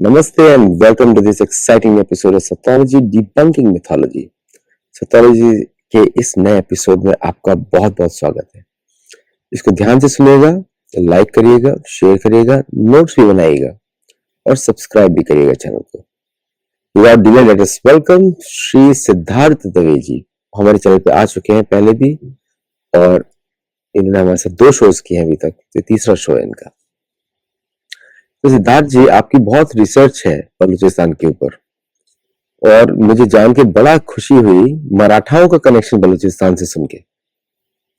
Namaste and welcome to this exciting episode of Sathology Debunking Mythology. Sathology के इस नए episode में आपका बहुत बहुत स्वागत है। इसको ध्यान से सुनिएगा, लाइक करिएगा, शेयर करिएगा, नोट्स भी बनाइएगा और सब्सक्राइब भी करिएगा चैनल को। Without delay, let us welcome Shri Siddharth Dave जी। हमारे चैनल पे आ चुके हैं पहले भी और इन्होंने हमारे साथ 2 शोज किए हैं अभी तक, तो तीसरा शो है इनका। तो सिद्धार्थ जी, आपकी बहुत रिसर्च है बलूचिस्तान के ऊपर और मुझे जान के बड़ा खुशी हुई मराठाओं का कनेक्शन बलूचिस्तान से सुन के।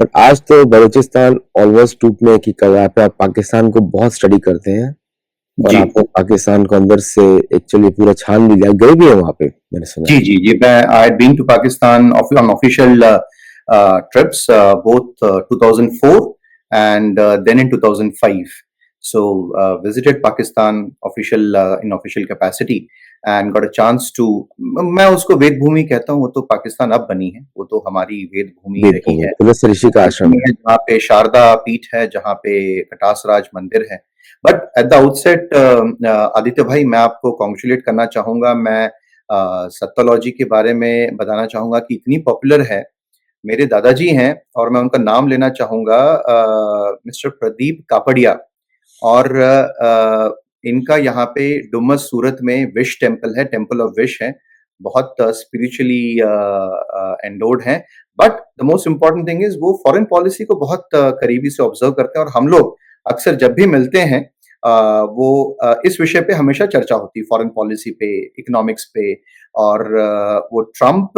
बट आज तो बलूचिस्तान ऑलमोस्ट टूटने की कगार पे। आप पाकिस्तान को बहुत स्टडी करते हैं और जी आपने पाकिस्तान को अंदर से एक्चुअली पूरा छान भी लिया, गए भी है वहां पे, मैंने सुना जी है। जी जी मैं I had been to Pakistan on official trips both 2004 and then in 2005. So visited Pakistan in official capacity and got a chance to, मैं उसको वेद भूमि कहता हूँ। वो तो पाकिस्तान अब बनी है, वो तो हमारी वेद भूमि वेद रही भूमि है। पुलस्त ऋषि का आश्रम है। जहाँ पे शारदा पीठ है, जहाँ पे कटासराज मंदिर है। But at the outset Aditya भाई, मैं आपको कॉन्ग्रेचुलेट करना चाहूंगा। मैं सत्तोलॉजी के बारे में बताना चाहूंगा कि इतनी पॉपुलर है। मेरे दादाजी हैं और मैं उनका नाम लेना चाहूंगा, मिस्टर प्रदीप कापड़िया। और इनका यहाँ पे डुमस सूरत में विश टेम्पल है, टेम्पल ऑफ विश है। बहुत स्पिरिचुअली एंडोर्ड हैं। But the most important thing is वो फॉरेन पॉलिसी को बहुत करीबी से ऑब्जर्व करते हैं और हम लोग अक्सर जब भी मिलते हैं वो इस विषय पे हमेशा चर्चा होती है, फॉरेन पॉलिसी पे, इकोनॉमिक्स पे। और वो ट्रम्प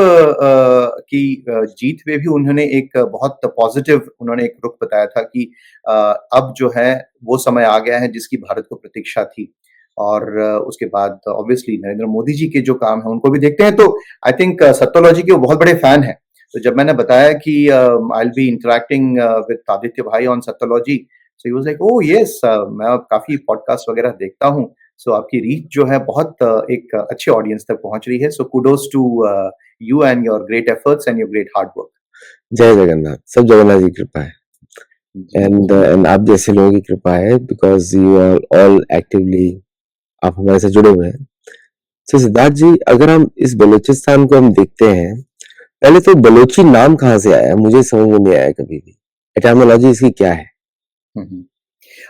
की जीत में भी उन्होंने एक बहुत पॉजिटिव उन्होंने एक रुख बताया था कि अब जो है वो समय आ गया है जिसकी भारत को प्रतीक्षा थी। और उसके बाद ऑब्वियसली नरेंद्र मोदी जी के जो काम है उनको भी देखते हैं। तो आई थिंक सत्तोलॉजी के वो बहुत बड़े फैन हैं। तो जब मैंने बताया कि I will be interacting with Aditya भाई on Sattology, so he was like, oh yes, मैं काफी पॉडकास्ट वगैरह देखता हूँ। सो आपकी रीच जो है बहुत एक अच्छे ऑडियंस तक पहुंच रही है। So kudos to you and your great efforts and your great hard work. Jai Jagannath. सब जगन्नाथ जी की कृपा है जी एंड आप जैसे लोगों की कृपा है, because you are all actively, आप हमारे साथ जुड़े हुए हैं। तो सिद्धार्थ जी, अगर हम इस बलूचिस्तान को हम देखते हैं, पहले तो बलोची नाम कहाँ से आया, मुझे समझ में नहीं आया कभी भी। एटामोलॉजी इसकी क्या है? हम्म।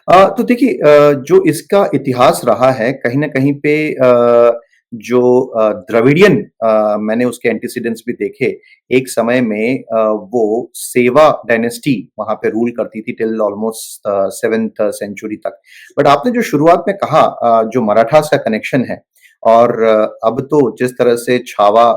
तो देखिए, जो इसका इतिहास रहा है कहीं ना कहीं पे, जो द्रविडियन, मैंने उसके एंटीसीडेंट्स भी देखे। एक समय में वो सेवा डायनेस्टी वहां पे रूल करती थी टिल ऑलमोस्ट 7th सेंचुरी तक। बट आपने जो शुरुआत में कहा, जो मराठास का कनेक्शन है, और अब तो जिस तरह से छावा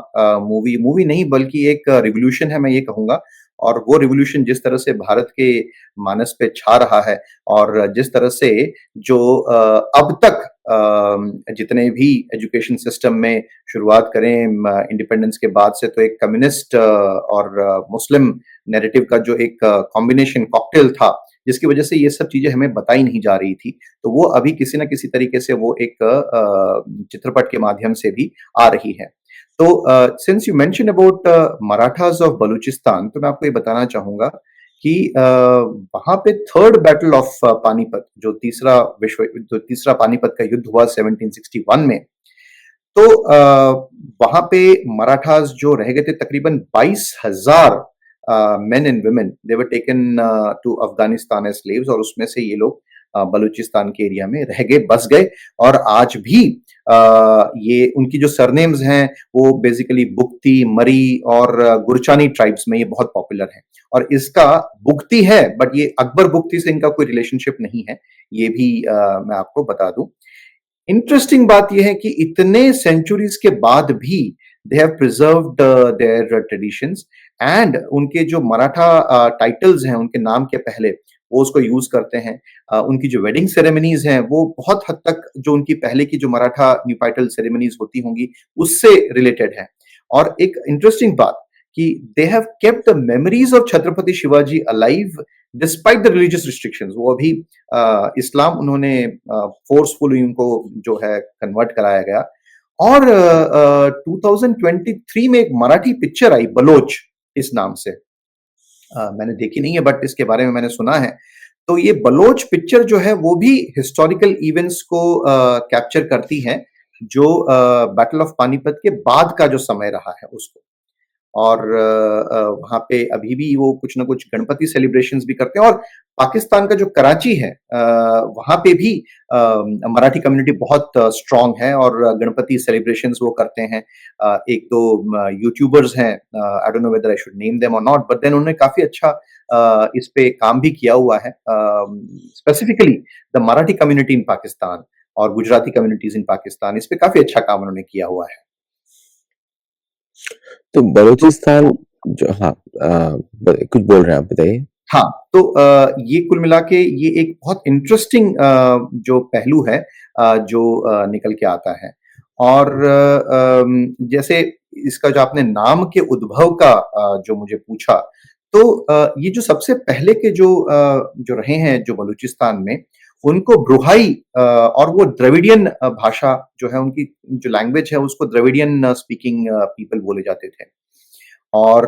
मूवी मूवी नहीं बल्कि एक रिवोल्यूशन है, मैं ये कहूंगा। और वो रिवोल्यूशन जिस तरह से भारत के मानस पे छा रहा है, और जिस तरह से जो अब तक जितने भी एजुकेशन सिस्टम में शुरुआत करें इंडिपेंडेंस के बाद से, तो एक कम्युनिस्ट और मुस्लिम नैरेटिव का जो एक कॉम्बिनेशन कॉकटेल था, जिसकी वजह से ये सब चीजें हमें बताई नहीं जा रही थी। तो वो अभी किसी न किसी तरीके से वो एक चित्रपट के माध्यम से भी आ रही है। तो since you mention about Marathas of Balochistan, तो मैं आपको ये बताना चाहूंगा कि वहां पे थर्ड बैटल ऑफ पानीपत, जो तीसरा पानीपत का युद्ध हुआ 1761 में। तो वहां पे मराठास जो रह गए थे, तकरीबन 22,000 men and women, they were taken to Afghanistan as slaves. और उसमें से ये लोग बलूचिस्तान के एरिया में रह गए, बस गए। और आज भी ये उनकी जो सरनेम्स हैं वो बेसिकली बुक्ती, मरी और गुरचानी ट्राइब्स में ये बहुत पॉपुलर है। और इसका बुक्ती है, बट ये अकबर बुक्ती से इनका कोई रिलेशनशिप नहीं है, ये भी मैं आपको बता दूं। इंटरेस्टिंग बात यह है कि इतने सेंचुरीज के बाद भी they have preserved their traditions. And उनके जो मराठा टाइटल्स हैं उनके नाम के पहले, वो उसको यूज करते हैं। उनकी जो वेडिंग सेरेमनीज हैं वो बहुत हद तक जो उनकी पहले की जो मराठा न्यू टाइटल सेरेमनीज होती होंगी उससे रिलेटेड है। और एक इंटरेस्टिंग बात कि they have kept the memories of Chhatrapati Shivaji alive despite the religious restrictions. वो अभी इस्लाम उन्होंने फोर्सफुली उनको जो है कन्वर्ट कराया गया। और 2023 में एक मराठी पिक्चर आई बलोच इस नाम से। मैंने देखी नहीं है बट इसके बारे में मैंने सुना है। तो ये बलोच पिक्चर जो है वो भी हिस्टोरिकल इवेंट्स को कैप्चर करती है। जो बैटल ऑफ पानीपत के बाद का जो समय रहा है उसको। और वहाँ पे अभी भी वो कुछ न कुछ गणपति सेलिब्रेशंस भी करते हैं, और पाकिस्तान का जो कराची है वहाँ पे भी मराठी कम्युनिटी बहुत स्ट्रॉन्ग है और गणपति सेलिब्रेशंस वो करते हैं। 1-2 यूट्यूबर्स हैं, I don't know whether I should name them और नॉट, बट देन उन्होंने काफ़ी अच्छा इस पे काम भी किया हुआ है। Specifically the Marathi community in Pakistan और गुजराती कम्युनिटीज़ इन पाकिस्तान, इस पे काफ़ी अच्छा काम उन्होंने किया हुआ है। तो बलूचिस्तान जो हाँ, कुछ बोल रहे हैं आप, बताइए। हाँ, तो ये कुल मिला के ये एक बहुत इंटरेस्टिंग जो पहलू है जो निकल के आता है। और जैसे इसका जो आपने नाम के उद्भव का जो मुझे पूछा, तो ये जो सबसे पहले के जो रहे हैं जो बलूचिस्तान में, उनको ब्रुहाई और वो द्रविडियन भाषा जो है, उनकी जो लैंग्वेज है उसको द्रविडियन स्पीकिंग पीपल बोले जाते थे। और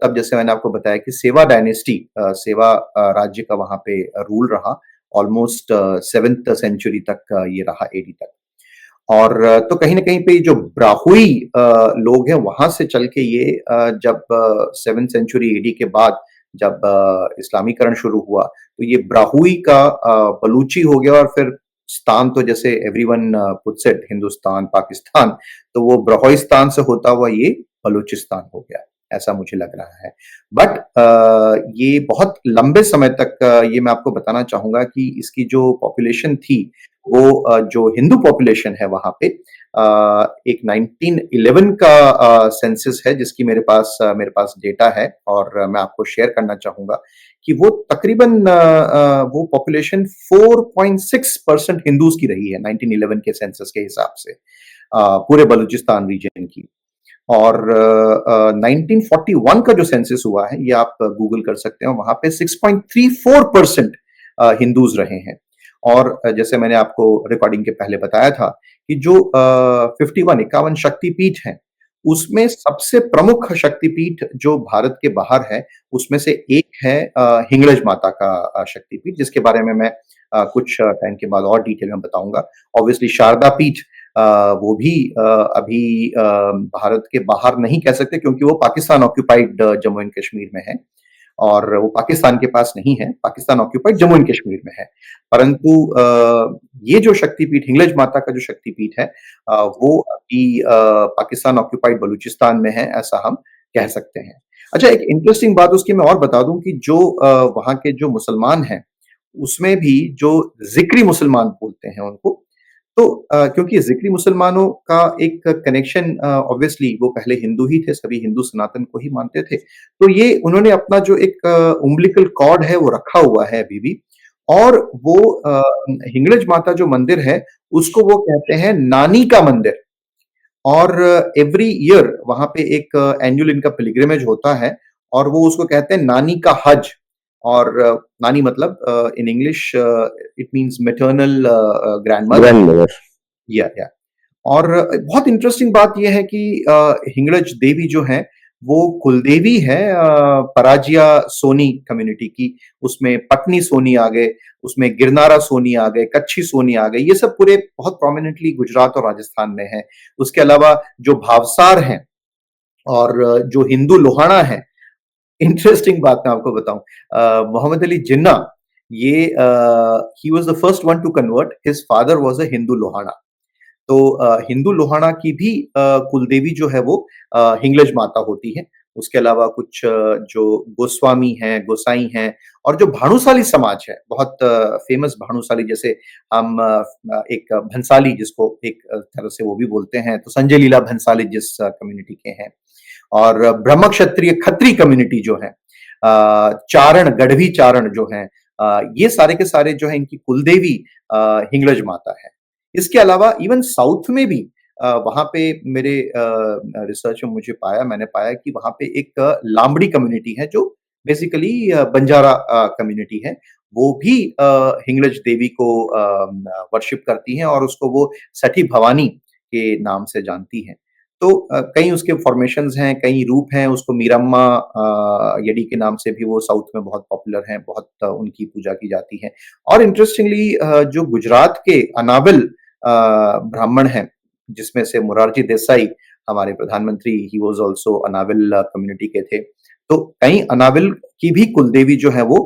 तब जैसे मैंने आपको बताया कि सेवा डायनेस्टी, सेवा राज्य का वहाँ पे रूल रहा ऑलमोस्ट 7th सेंचुरी तक, ये रहा एडी तक। और तो कहीं न कहीं पे जो ब्राहुई लोग हैं वहाँ से चल के ये जब 7th सेंचुरी एडी के बाद जब इस्लामीकरण शुरू हुआ, तो ये ब्राहुई का बलूची हो गया, और फिर स्तान तो जैसे everyone puts it, Hindustan, Pakistan, तो वो ब्राहोइस्तान से होता हुआ ये बलूचिस्तान हो गया, ऐसा मुझे लग रहा है। बट ये बहुत लंबे समय तक ये मैं आपको बताना चाहूँगा कि इसकी जो पॉपुलेशन थी, वो जो हिंदू पॉपुलेशन है वहाँ पे, एक 1911 का सेंसस है जिसकी मेरे पास डेटा है, और मैं आपको शेयर करना चाहूँगा कि वो तकरीबन वो पॉपुलेशन 4.6% हिंदूज़ की रही है 1911 के सेंसस के हिसाब से, पूरे बलूचिस्तान रीजन की। और 1941 का जो सेंसस हुआ है, ये आप गूगल कर सकते हो, वहाँ पे 6.34% हिंदूज़ रहे हैं। और जैसे मैंने आपको रिकॉर्डिंग के पहले बताया था कि जो 51 शक्तिपीठ हैं, उसमें सबसे प्रमुख शक्तिपीठ जो भारत के बाहर है, उसमें से एक है हिंगळज माता का शक्तिपीठ, जिसके बारे में मैं कुछ टाइम के बाद और डिटेल में बताऊँगा। ऑब्वियसली शारदा पीठ, वो भी अभी भारत के बाहर नहीं कह सकते, क्योंकि वो पाकिस्तान ऑक्यूपाइड जम्मू एंड कश्मीर में है, और वो पाकिस्तान के पास नहीं है, पाकिस्तान ऑक्यूपाइड जम्मू एंड कश्मीर में है। परंतु ये जो शक्तिपीठ, हिंगळज माता का जो शक्तिपीठ है, वो अभी पाकिस्तान ऑक्यूपाइड बलूचिस्तान में है, ऐसा हम कह सकते हैं। अच्छा, एक इंटरेस्टिंग बात उसकी मैं और बता दूँ कि जो वहाँ के जो मुसलमान हैं, उसमें भी जो ज़िक्री मुसलमान बोलते हैं उनको, तो क्योंकि ज़िक्री मुसलमानों का एक कनेक्शन, ऑब्वियसली वो पहले हिंदू ही थे, सभी हिंदू सनातन को ही मानते थे। तो ये उन्होंने अपना जो एक उम्बिलिकल कॉर्ड है वो रखा हुआ है अभी भी, और वो हिंगळज माता जो मंदिर है, उसको वो कहते हैं नानी का मंदिर। और एवरी ईयर वहाँ पे एक एनुअल इनका पिलग्रिमेज होता है, और वो उसको कहते हैं नानी का हज। और नानी मतलब in English it means maternal grandmother. Grandmother. या और बहुत इंटरेस्टिंग बात ये है कि हिंगळज देवी जो हैं, वो कुलदेवी है पराजिया सोनी कम्युनिटी की। उसमें पटनी सोनी आ गए, उसमें गिरनारा सोनी आ गए, कच्छी सोनी आ गए, ये सब पूरे बहुत प्रोमिनेंटली गुजरात और राजस्थान में है। उसके अलावा जो भावसार हैं और जो हिंदू लोहाना है, इंटरेस्टिंग बात मैं आपको बताऊँ, मोहम्मद अली जिन्ना, ये he was the first one two convert, his father was a Hindu Lohana. तो हिंदू लोहाना की भी कुलदेवी जो है वो हिंगळज माता होती है। उसके अलावा कुछ जो गोस्वामी हैं, गोसाई हैं, और जो भानुशाली समाज है, बहुत फेमस भानुशाली, जैसे हम एक भंसाली जिसको एक तरह से वो भी बोलते हैं, तो संजय लीला भंसाली जिस कम्युनिटी के हैं, और ब्रह्म क्षत्रिय खत्री कम्युनिटी जो है, चारण, गढ़वी चारण जो हैं, ये सारे के सारे जो है इनकी कुलदेवी हिंगळज माता है। इसके अलावा इवन साउथ में भी वहाँ पे मेरे रिसर्च में मैंने पाया कि वहाँ पे एक लांबड़ी कम्युनिटी है जो बेसिकली बंजारा कम्युनिटी है। वो भी हिंगळज देवी को वर्शिप करती हैं, और उसको वो सठी भवानी के नाम से जानती हैं। तो कई उसके फॉर्मेशंस हैं, कई रूप हैं, उसको मीरम्मा यडी के नाम से भी वो साउथ में बहुत पॉपुलर हैं, बहुत उनकी पूजा की जाती है। और इंटरेस्टिंगली जो गुजरात के अनाबिल ब्राह्मण हैं, जिसमें से मोरारजी देसाई हमारे प्रधानमंत्री, ही वाज़ आल्सो अनाविल कम्युनिटी के थे। तो कई अनाविल की भी कुलदेवी जो है वो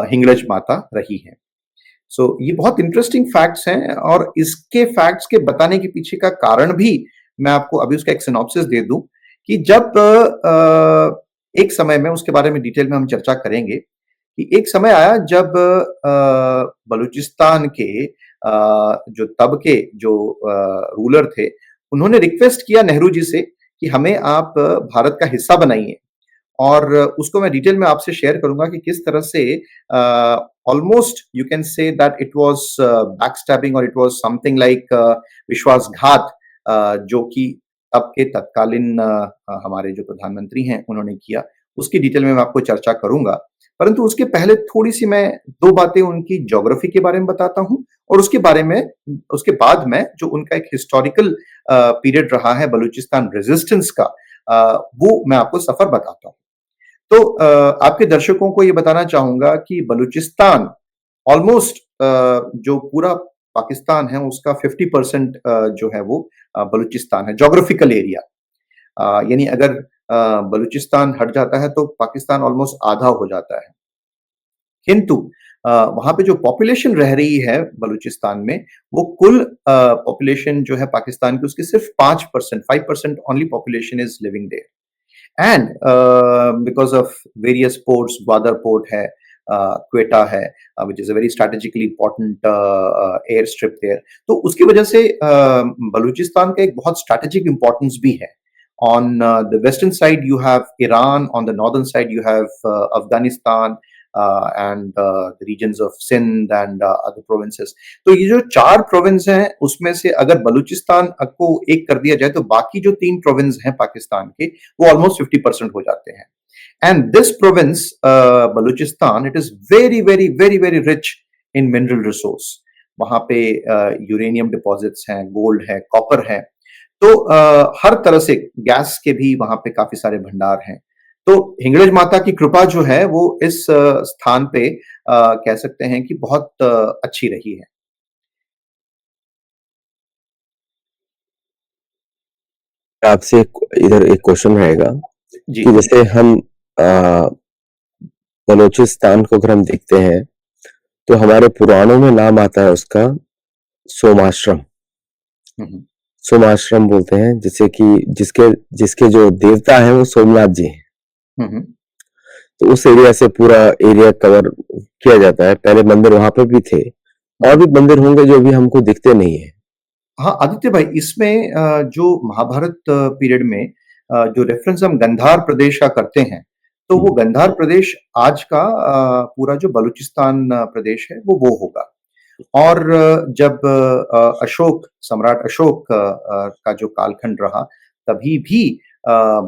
हिंगळज माता रही हैं। सो ये बहुत इंटरेस्टिंग फैक्ट्स हैं और इसके फैक्ट्स के बताने के पीछे का कारण भी मैं आपको अभी उसका एक सिनॉप्सिस दे दूँ कि जब एक समय में उसके बारे में डिटेल में हम चर्चा करेंगे कि एक समय आया जब बलूचिस्तान के जो तब के जो रूलर थे, उन्होंने रिक्वेस्ट किया नेहरू जी से कि हमें आप भारत का हिस्सा बनाइए और उसको मैं डिटेल में आपसे शेयर करूँगा कि किस तरह से almost you can say that it was backstabbing और इट वाज़ समथिंग लाइक विश्वासघात जो कि तब के तत्कालीन हमारे जो प्रधानमंत्री हैं उन्होंने किया, उसकी डिटेल में मैं आपको चर्चा करूँगा। परंतु उसके पहले थोड़ी-सी मैं 2 बातें उनकी ज्योग्राफी के बारे में बताता हूँ और उसके बाद मैं जो उनका एक हिस्टोरिकल पीरियड रहा है बलूचिस्तान रेजिस्टेंस का वो मैं आपको सफ़र बताता हूँ। तो आपके दर्शकों को ये बताना चाहूँगा कि बलूचिस्तान ऑलमोस्ट जो पूरा पाकिस्तान है उसका 50% जो है वो बलूचिस्तान है, ज्योग्राफिकल एरिया। यानी अगर बलूचिस्तान हट जाता है तो पाकिस्तान ऑलमोस्ट आधा हो जाता है। किंतु वहाँ पे जो पॉपुलेशन रह रही है बलूचिस्तान में, वो कुल पॉपुलेशन जो है पाकिस्तान की उसकी सिर्फ 5%, 5% only population is living there. And because of various ports, Gwadar port है, क्वेटा है, which is a very strategically important air strip there. तो उसकी वजह से बलूचिस्तान का एक बहुत स्ट्रैटेजिक इम्पोर्टेंस भी है। On the western side, you have Iran. On the northern side, you have Afghanistan and the regions of Sindh and other provinces. तो ये जो 4 प्रोविंस हैं, उसमें से अगर बलूचिस्तान को एक कर दिया जाए, तो बाकी जो 3 प्रोविंस हैं पाकिस्तान के, वो ऑलमोस्ट 50% हो जाते हैं। And this province, Balochistan, it is very, very, very, very rich in mineral resource. वहाँ पे यूरेनियम डिपॉजिट्स हैं, गोल्ड है, कॉपर है। तो हर तरह से गैस के भी वहाँ पे काफ़ी सारे भंडार हैं। तो हिंगळज माता की कृपा जो है वो इस स्थान पे कह सकते हैं कि बहुत अच्छी रही है। आपसे इधर एक क्वेश्चन रहेगा जी। कि जैसे हम बलूचिस्तान को अगर हम देखते हैं तो हमारे पुराणों में नाम आता है उसका सोमाश्रम। हुँ, हुँ। सोमाश्रम बोलते हैं जिसे कि जिसके जिसके जो देवता हैं वो सोमनाथ जी हैं। हुँ, हुँ। तो उस एरिया से पूरा एरिया कवर किया जाता है। पहले मंदिर वहां पर भी थे और भी मंदिर होंगे जो भी हमको दिखते नहीं है। हाँ, आदित्य भाई इसमें जो महाभारत पीरियड में जो रेफ़रेंस हम गंधार प्रदेश का करते हैं, तो वो गंधार प्रदेश आज का पूरा जो बलूचिस्तान प्रदेश है वो होगा। और जब अशोक सम्राट अशोक का जो कालखंड रहा, तभी भी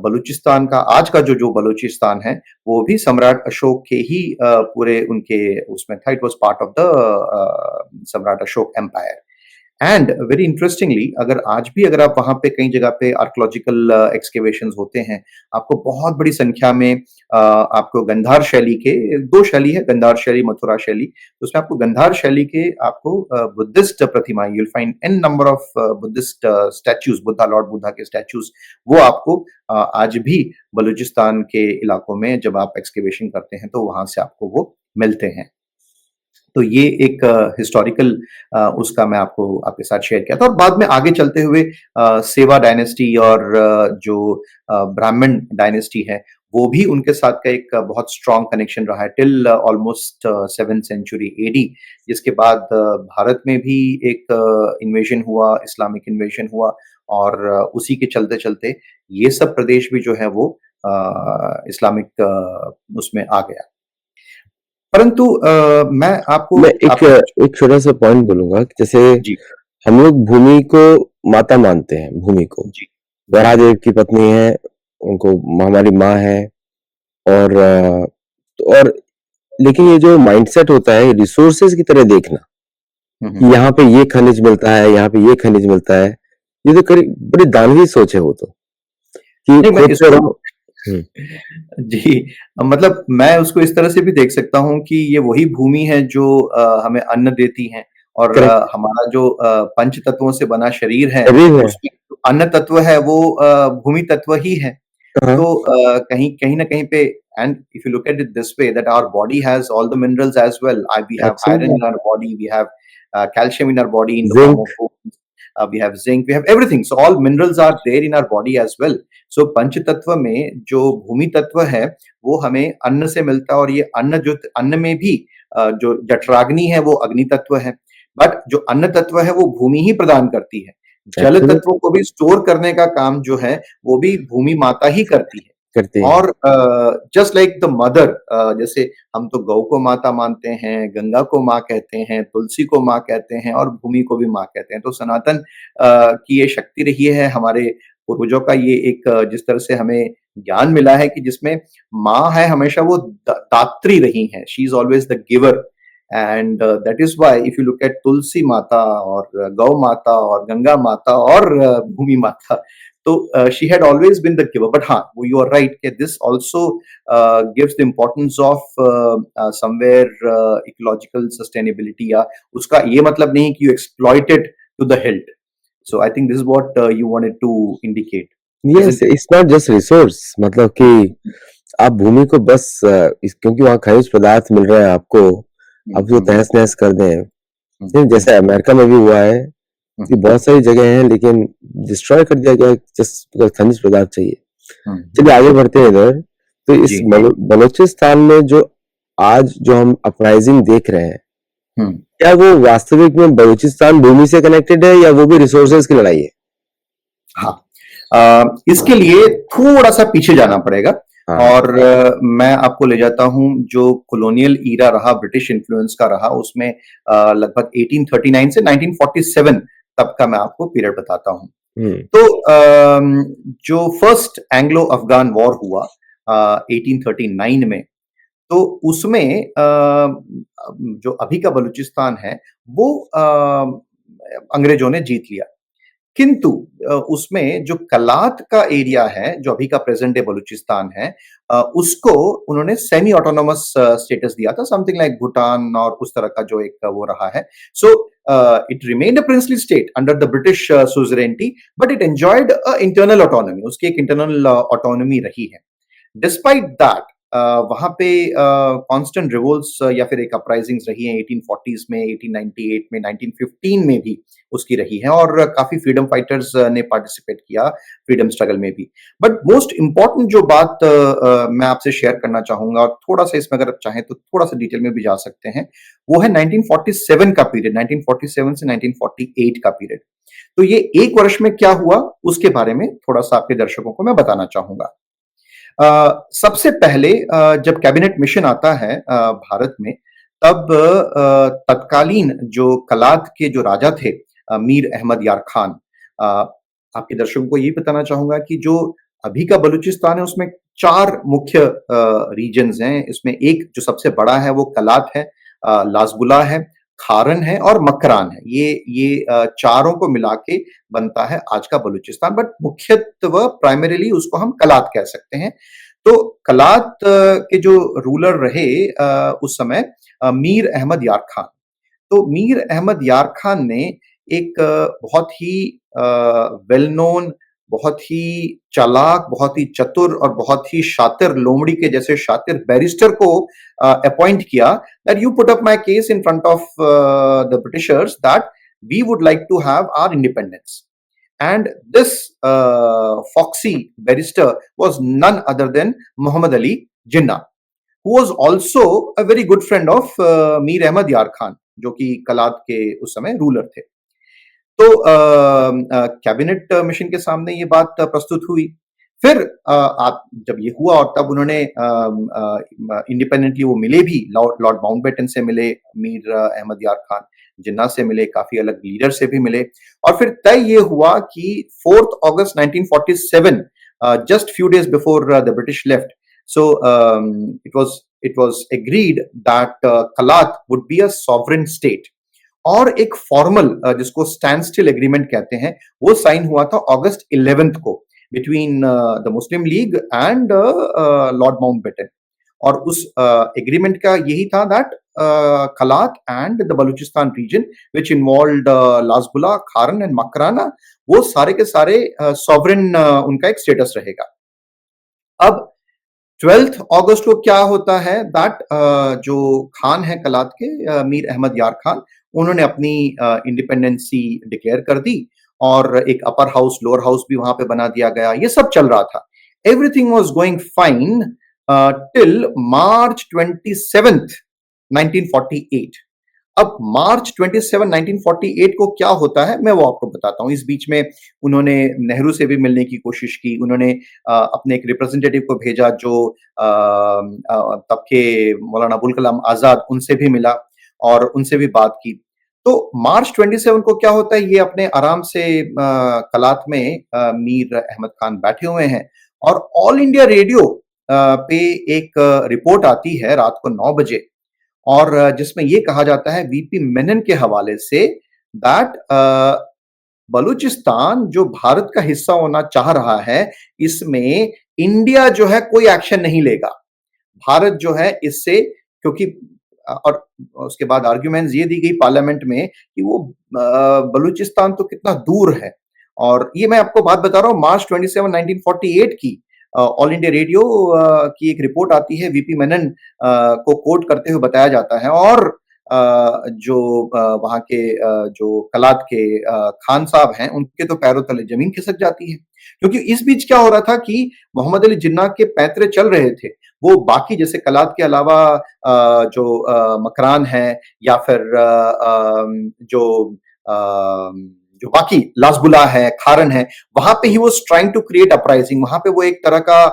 बलूचिस्तान का आज का जो बलूचिस्तान है, वो भी सम्राट अशोक के ही पूरे उनके उसमें था। It was part of the Samrat Ashok empire. And very interestingly अगर आप वहाँ पे कई जगह पे आर्कियोलॉजिकल एक्सकेवेशंस होते हैं, आपको बहुत बड़ी संख्या में आपको गंधार शैली के 2 शैली है, गंधार शैली, मथुरा शैली। तो उसमें आपको गंधार शैली के आपको बुद्धिस्ट प्रतिमाएँ you will find an number of Buddhist statues, Buddha, lord Buddha के स्टैच्यूज़ वो आपको आज भी बलूचिस्तान के इलाकों में जब आप एक्सकेवेशन करते हैं, तो वहाँ से आपको वो मिलते हैं। तो ये एक हिस्टोरिकल उसका मैं आपको आपके साथ शेयर किया था और बाद में आगे चलते हुए सेवा डायनेस्टी और जो ब्राह्मण डायनेस्टी है, वो भी उनके साथ का एक बहुत स्ट्रॉन्ग कनेक्शन रहा है till almost 7th century AD, जिसके बाद भारत में भी एक इन्वेजन हुआ, इस्लामिक इन्वेजन हुआ और उसी के चलते-चलते ये सब प्रदेश भी जो है वो इस्लामिक उसमें आ गया। परंतु मैं आपको मैं आप एक छोटा-सा पॉइंट बोलूँगा कि जैसे जी, हम लोग भूमि को माता मानते हैं, भूमि को। जी, जी। महादेव की पत्नी है, उनको हमारी माँ है और और लेकिन ये जो माइंडसेट होता है रिसोर्सेज की तरह देखना हुँ, कि हुँ। यहाँ पे ये खनिज मिलता है, यहाँ पे ये खनिज मिलता है, ये तो करीब बड़ी दानवी सोच है वो तो, कि नहीं मैं खोदते इसको रहो। हुँ, जी, मतलब मैं उसको इस तरह से भी देख सकता हूँ कि ये वही भूमि है जो हमें अन्न देती है और करेक्ट। हमारा जो पंच तत्वों से बना शरीर है, शरीर है। उसमें जो अन्न तत्व है वो भूमि तत्व ही है। हाँ, तो कहीं कहीं न कहीं पे and if you look at it this way that our body has all the minerals as well. We have iron absolutely. In our body, we have calcium in our body in the form zinc. of bones, we have zinc, we have everything. So all minerals are there in our body as well. So पंच तत्व में जो भूमि तत्व है, वो हमें अन्न से मिलता है और ये अन्न जो अन्न में भी जो जठराग्नि है वो अग्नि तत्व है। बट जो अन्न तत्व है वो भूमि ही प्रदान करती है। जल तत्वों एब्सोल्युटली को भी स्टोर करने का काम जो है, वो भी भूमि माता ही करती है। करती है। और जस्ट लाइक द मदर, जैसे हम तो गौ को माता मानते हैं, गंगा को माँ कहते हैं, तुलसी को माँ कहते हैं और भूमि को भी माँ कहते हैं। तो सनातन की ये शक्ति रही है, हमारे पूर्वजों का ये एक जिस तरह से हमें ज्ञान मिला है कि जिसमें माँ है हमेशा वो दात्री रही हैं। She is always the giver and that is why if you look at Tulsi Mata और गौ माता और गंगा माता और भूमि माता, तो she had always been the giver. But हाँ, you are right कि this also gives the importance of somewhere ecological sustainability, या उसका ये मतलब नहीं कि you exploit it to the hilt. So I think this is what you wanted to indicate, yes, isn't it? It's not just resource, मतलब कि आप भूमि को बस क्योंकि वहाँ खनिज पदार्थ मिल रहा है आपको, आप उसको हम्म, तहस नहस कर दें। हम्म, नहीं, जैसे अमेरिका में भी हुआ है कि हम्म, बहुत सारी जगह हैं लेकिन डिस्ट्रॉय कर दिया गया जस्ट खनिज पदार्थ चाहिए। हम्म, चलिए आगे बढ़ते हैं इधर। तो इस जी, बलूचिस्तान में जो आज जो हम अपराइजिंग देख रहे हैं, हम्म, क्या वो वास्तविक में बलूचिस्तान भूमि से कनेक्टेड है या वो भी रिसोर्सेज की लड़ाई है? हाँ। इसके लिए थोड़ा सा पीछे जाना पड़ेगा हाँ। और मैं आपको ले जाता हूँ जो कॉलोनियल ईरा रहा, ब्रिटिश इन्फ्लुएंस का रहा, उसमें लगभग 1839 से 1947 तक का मैं आपको पीरियड बताता हूँ। हम्म। तो जो फर्स्ट एंग्लो अफगान वॉर हुआ 1839 में, तो उसमें जो अभी का बलूचिस्तान है वो अंग्रेजों ने जीत लिया। किंतु उसमें जो कलात का एरिया है, जो अभी का प्रेजेंट डे बलूचिस्तान है, उसको उन्होंने सेमी ऑटोनोमस स्टेटस दिया था, समथिंग लाइक भूटान और उस तरह का जो एक वो रहा है। So it remained a princely state under the British suzerainty, but it enjoyed a internal autonomy, उसकी एक इंटरनल ऑटोनॉमी रही है। डिस्पाइट दैट वहाँ पे कांस्टेंट रिवोल्ट्स या फिर एक अपराइजिंग्स रही हैं 1840s में, 1898 में, 1915 में भी उसकी रही है और काफ़ी फ्रीडम फाइटर्स ने पार्टिसिपेट किया फ्रीडम स्ट्रगल में भी। बट मोस्ट इम्पोर्टेंट जो बात मैं आपसे शेयर करना चाहूँगा और थोड़ा-सा इसमें अगर आप चाहें तो थोड़ा-सा डिटेल में भी जा सकते हैं, वो है 1947 का पीरियड, 1947 से 1948 का पीरियड। तो ये 1 वर्ष में क्या हुआ, उसके बारे में थोड़ा-सा आपके दर्शकों को मैं बताना चाहूँगा। सबसे पहले जब कैबिनेट मिशन आता है भारत में, तब तत्कालीन जो कलात के जो राजा थे, मीर अहमद यार खान, अ, आपके दर्शकों को यही बताना चाहूँगा कि जो अभी का बलूचिस्तान है उसमें 4 मुख्य रीजन्स हैं। इसमें एक जो सबसे बड़ा है वो कलात है, लाज़बुला है, खारन है और मकरान है। ये चारों को मिला के बनता है आज का बलूचिस्तान, बट मुख्यत्व प्राइमरीली उसको हम कलात कह सकते हैं। तो कलात के जो रूलर रहे उस समय मीर अहमद यार खान। तो मीर अहमद यार खान ने एक बहुत ही वेल नोन, बहुत ही चालाक, बहुत ही चतुर और बहुत ही शातिर, लोमड़ी के जैसे शातिर बैरिस्टर को अपॉइंट किया that you put up my case in front of the Britishers that we would like to have our independence. And this foxy barrister was none other than Muhammad Ali Jinnah, who was also a very good friend of Mir Ahmad Yar Khan, जो कि कलात के उस समय ruler थे। तो cabinet mission के सामने ये बात प्रस्तुत हुई। फिर आप जब ये हुआ और तब उन्होंने इंडिपेंडेंटली वो मिले भी, लॉर्ड लॉर्ड माउंटबेटन से मिले, मीर अहमद यार खान जिन्ना से मिले, काफी अलग लीडर से भी मिले और फिर तय ये हुआ कि 4th August 1947, just few days before the British left, so it was agreed that Kalat would be a sovereign state। और एक फॉर्मल जिसको स्टैंड स्टिल एग्रीमेंट कहते हैं, वो साइन हुआ था अगस्त 11th को between the Muslim league and Lord Mountbatten. और उस एग्रीमेंट का यही था that Kalat and the Baluchistan region, which involved Lasbula, Kharan and Makrana, वो सारे के सारे सॉवरेन उनका एक स्टेटस रहेगा। अब 12 अगस्त को क्या होता है दैट जो खान है कलात के मीर अहमद यार खान, उन्होंने अपनी इंडिपेंडेंसी डिक्लेयर कर दी और एक अपर हाउस लोअर हाउस भी वहां पे बना दिया गया। ये सब चल रहा था, everything was going fine till March 27th 1948। अब मार्च 27 1948 को क्या होता है मैं वो आपको बताता हूं। इस बीच में उन्होंने नेहरू से भी मिलने की कोशिश की, उन्होंने अपने एक रिप्रेजेंटेटिव को भेजा जो तब के मौलाना अबुल कलाम आजाद, उनसे भी मिला और उनसे भी बात की। तो मार्च 27 को क्या होता है, ये अपने आराम से कलात में मीर अहमद खान बैठे हुए हैं और ऑल इंडिया रेडियो पे एक रिपोर्ट आती है रात को 9 बजे और जिसमें ये कहा जाता है वीपी मेनन के हवाले से दैट बलूचिस्तान जो भारत का हिस्सा होना चाह रहा है, इसमें इंडिया जो है कोई एक्शन नहीं लेगा। भारत जो है इससे, क्योंकि और उसके बाद आर्ग्यूमेंट्स ये दी गई पार्लियामेंट में कि वो बलूचिस्तान तो कितना दूर है। और ये मैं आपको बात बता रहा हूँ मार्च 27 1948 की ऑल इंडिया रेडियो की एक रिपोर्ट आती है, वीपी मेनन को कोट करते हुए बताया जाता है और जो वहां के जो कलात के खान साहब हैं, उनके तो पैरों तले जमीन खिसक जाती है, क्योंकि इस बीच क्या हो रहा था कि मोहम्मद अली जिन्ना के पैतरे चल रहे थे। वो बाकी जैसे कलात के अलावा जो मकरान है या फिर जो बाकी लासबुला है, खारन है, वहां पे ही वो ट्राइंग टू क्रिएट अपराइजिंग। वहां पे वो एक तरह का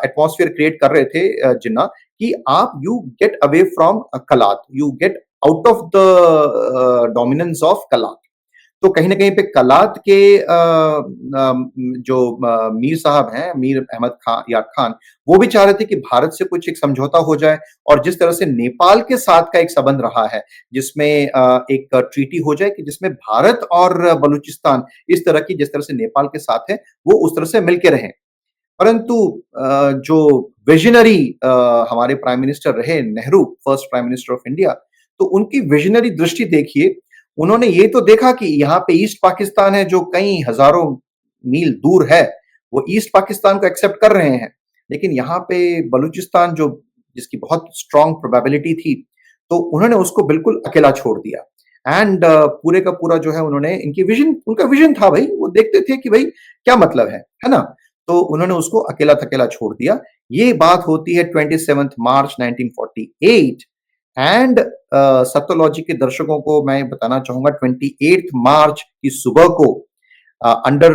एटमॉस्फेयर क्रिएट कर रहे थे जिन्ना, कि आप you get away from Kalat, you get out of the dominance of कलात। तो कहीं ना कहीं पे कलात के जो मीर साहब हैं, मीर अहमद खान यार खान, वो भी चाह रहे थे कि भारत से कुछ एक समझौता हो जाए। और जिस तरह से नेपाल के साथ का एक संबंध रहा है, जिसमें एक ट्रीटी हो जाए कि जिसमें भारत और बलूचिस्तान इस तरह की, जिस तरह से नेपाल के साथ है, वो उस तरह से मिलके रहें। परंतु जो विजनरी हमारे प्राइम मिनिस्टर रहे Nehru, first prime minister of India, तो उनकी विजनरी दृष्टि देखिए। उन्होंने ये तो देखा कि यहाँ पे ईस्ट पाकिस्तान है जो कई हजारों मील दूर है, वो ईस्ट पाकिस्तान को एक्सेप्ट कर रहे हैं, लेकिन यहाँ पे बलूचिस्तान जो जिसकी बहुत स्ट्रांग प्रोबेबिलिटी थी, तो उन्होंने उसको बिल्कुल अकेला छोड़ दिया। एंड पूरे का पूरा जो है उन्होंने, इनकी विजन, उनका विजन था भाई, वो देखते थे कि भाई क्या मतलब है ना, तो उन्होंने उसको अकेला थकेला छोड़ दिया। ये बात होती है 27 मार्च 1948 एंड सत्योलॉजी के दर्शकों को मैं बताना चाहूंगा 28 मार्च की सुबह को under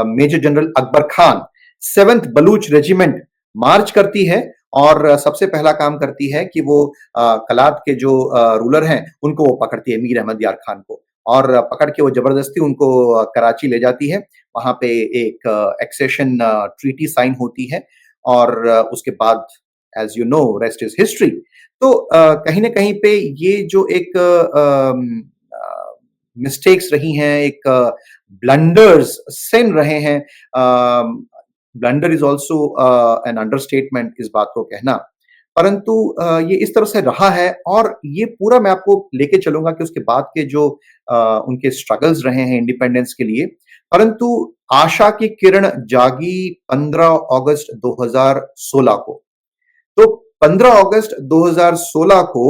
major general Akbar Khan 7th Baloch regiment march करती है और सबसे पहला काम करती है कि वो कलात के जो रूलर हैं उनको वो पकड़ती है, मीर अहमद यार खान को, और पकड़ के वो जबरदस्ती उनको कराची ले जाती है। वहां पे एक एक्सेशन ट्रीटी साइन होती है और उसके बाद as you know rest is history. तो कहीं ना कहीं पे ये जो एक मिस्टेक्स रही हैं, एक ब्लंडर्स सिन रहे हैं, blunder is also an understatement इस बात को कहना, परंतु ये इस तरह से रहा है। और ये पूरा मैं आपको लेके चलूंगा कि उसके बाद के जो उनके स्ट्रगल्स रहे हैं इंडिपेंडेंस के लिए। परंतु आशा की किरण जागी 15 अगस्त 2016 को। तो 15 अगस्त 2016 को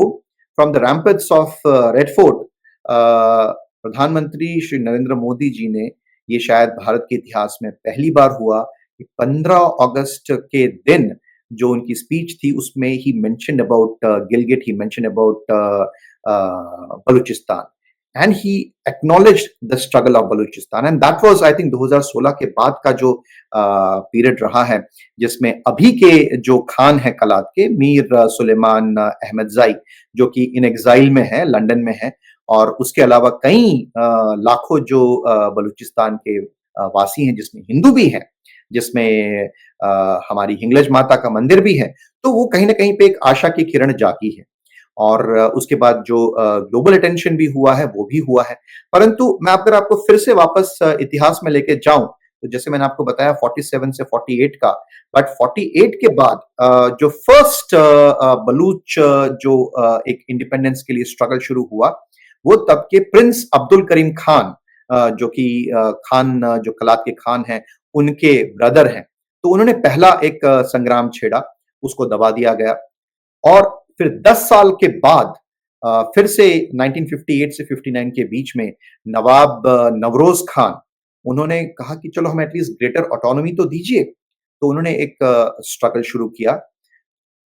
from the ramparts of red fort प्रधानमंत्री श्री नरेंद्र मोदी जी ने, ये शायद भारत के इतिहास में पहली बार हुआ कि 15 अगस्त के दिन जो उनकी स्पीच थी उसमें ही mentioned about Gilgit, he mentioned about Balochistan and he acknowledged the struggle of Balochistan. And that was I think 2016 के बाद का जो पीरियड रहा है, जिसमें अभी के जो खान है कलात के, मीर सुलेमान अहमदजाई, जो कि इन एग्जाइल में है, लंदन में है, और उसके अलावा कई लाखों जो बलूचिस्तान के वासी हैं, जिसमें हिंदू भी हैं, जिसमें हमारी हिंगलज माता का मंदिर भी है। तो वो कहीं ना कहीं पे एक आशा की किरण जागी है। और उसके बाद जो ग्लोबल अटेंशन भी हुआ है वो भी हुआ है। परंतु मैं अगर आपको फिर से वापस इतिहास में लेके जाऊं तो जैसे मैंने आपको बताया 47 से 48 का, बट 48 के बाद जो फर्स्ट बलूच जो एक इंडिपेंडेंस के लिए स्ट्रगल शुरू हुआ, वो तब के प्रिंस अब्दुल करीम खान जो कि खान जो कलात के खान हैं, उनके ब्रदर हैं। तो उन्होंने पहला एक संग्राम छेड़ा, उसको दबा दिया गया और फिर 10 साल के बाद फिर से 1958 से 59 के बीच में नवाब नवरोज खान, उन्होंने कहा कि चलो हम एटलीस्ट ग्रेटर ऑटोनॉमी तो दीजिए। तो उन्होंने एक स्ट्रगल शुरू किया।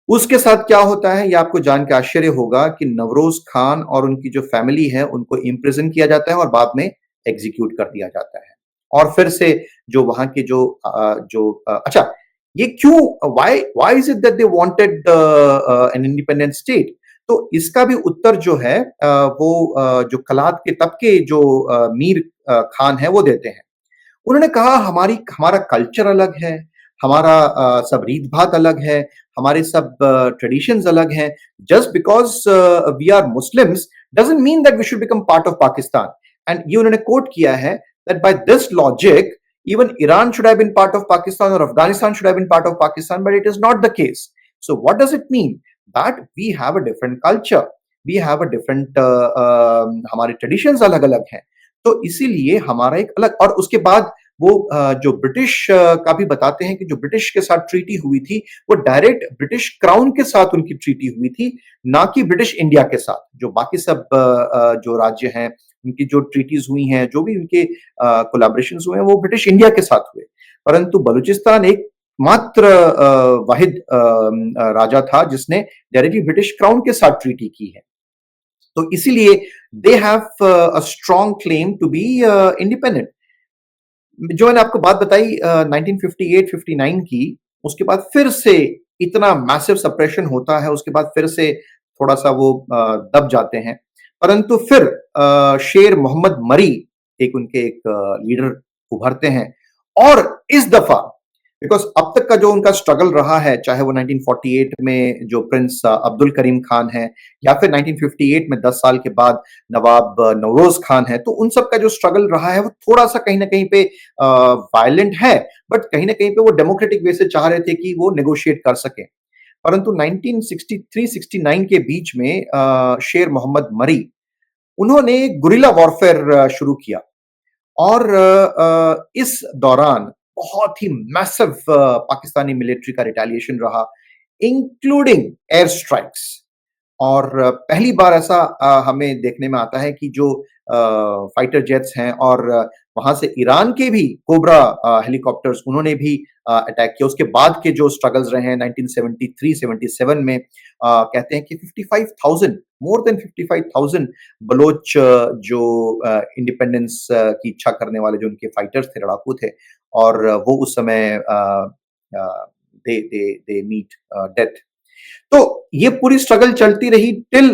उसके साथ क्या होता है, ये आपको जान के आश्चर्य होगा कि नवरोज खान और उनकी जो फैमिली है, उनको इम्प्रिजन किया जाता है और बाद में एग्जीक्यूट कर दिया जाता है। और फिर से जो वहां के अच्छा, ये क्यों, why why is it that they wanted an independent state? तो इसका भी उत्तर जो है वो जो कलात के तब के जो मीर खान है वो देते हैं। उन्होंने कहा हमारा कल्चर अलग है, हमारा सब रीत-भात अलग है, हमारे सब ट्रेडिशंस अलग हैं। Just because we are Muslims doesn't mean that we should become part of Pakistan. And ये उन्होंने कोट किया है that by this logic even Iran should have been part of Pakistan or Afghanistan should have been part of Pakistan, but it is not the case. So what does it mean? That we have a different culture, we have a different हमारे traditions अलग-अलग हैं। तो इसीलिए हमारा एक अलग, और उसके बाद वो जो ब्रिटिश का भी बताते हैं कि जो ब्रिटिश के साथ ट्रीटी हुई थी, वो डायरेक्ट ब्रिटिश क्राउन के साथ उनकी ट्रीटी हुई थी, ना कि ब्रिटिश इंडिया के साथ। जो बाकी सब जो राज्य हैं, उनकी जो ट्रीटीज हुई हैं, जो भी उनके कोलैबोरेशंस हुए हैं, वो ब्रिटिश इंडिया के साथ हुए। परंतु बलूचिस्तान एक मात्र वाहिद राजा था जिसने डायरेक्टली ब्रिटिश क्राउन के साथ ट्रीटी की है। तो इसीलिए they have a strong claim to be independent. जो मैंने आपको बात बताई 1958-59 की, उसके बाद फिर से इतना मैसिव सप्रेशन होता है, उसके बाद फिर से थोड़ा-सा वो दब जाते हैं। परंतु फिर शेर मोहम्मद मरी एक उनके एक लीडर उभरते हैं और इस दफा, बिकॉज़ अब तक का जो उनका स्ट्रगल रहा है, चाहे वो 1948 में जो प्रिंस अब्दुल करीम खान है, या फिर 1958 में 10 साल के बाद नवाब नवरोज खान है, तो उन सब का जो स्ट्रगल रहा है वो थोड़ा-सा कहीं न कहीं पे वायलेंट है, बट कहीं न कहीं पे वो डेमोक्रेटिक वे से चाह रहे थे कि वो नेगोशिएट कर सकें। परंतु 1963-69 के बीच में शेर मोहम्मद मरी, उन्होंने गुरिल्ला वॉरफेयर शुरू किया और इस दौरान बहुत ही मैसिव पाकिस्तानी मिलिट्री का रिटेलिएशन रहा, इंक्लूडिंग एयर स्ट्राइक्स। और पहली बार ऐसा हमें देखने में आता है कि जो फाइटर जेट्स हैं और वहां से ईरान के भी कोबरा हेलीकॉप्टर्स, उन्होंने भी अटैक किया। उसके बाद के जो स्ट्रगल्स रहे हैं 1973-77 में, कहते हैं कि 55,000, मोर देन 55,000 बलोच जो इंडिपेंडेंस की इच्छा करने वाले जो उनके फाइटर्स थे, लड़ाकू थे, और वो उस समय दे मीट डेथ। तो ये पूरी स्ट्रगल चलती रही टिल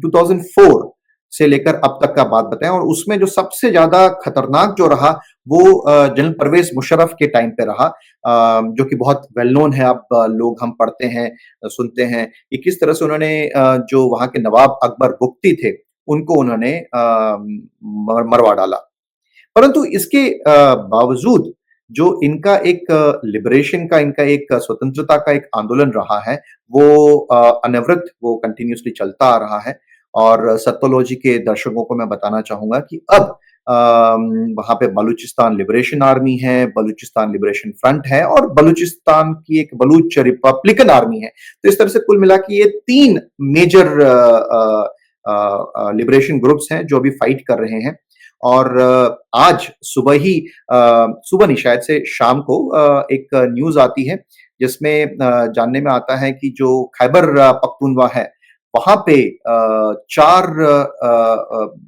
2004 से लेकर अब तक का बात बताएं, और उसमें जो सबसे ज्यादा खतरनाक जो रहा वो जनरल परवेज मुशर्रफ के टाइम पे रहा, जो कि बहुत वेल नोन है। अब लोग, हम पढ़ते हैं, सुनते हैं कि किस तरह से उन्होंने जो वहां के नवाब अकबर बुगटी थे, उनको उन्होंने मरवा डाला। परंतु इसके बावजूद जो इनका एक लिबरेशन का, इनका एक स्वतंत्रता का एक आंदोलन रहा है, वो अनवरत, वो कंटिन्यूअसली चलता आ रहा है। और सत्योलॉजी के दर्शकों को मैं बताना चाहूंगा कि अब वहां पे बलूचिस्तान लिबरेशन आर्मी है, बलूचिस्तान लिबरेशन फ्रंट है, और बलूचिस्तान की एक बलूच रिपब्लिकन आर्मी है। तो इस तरह से कुल मिला के ये 3 मेजर लिबरेशन ग्रुप्स हैं जो अभी फाइट कर रहे हैं। और आज सुबह ही, सुबह नहीं, शायद से शाम को एक न्यूज आती है जिसमें जानने में आता है कि जो खैबर पख्तूनवा है, वहां पे 4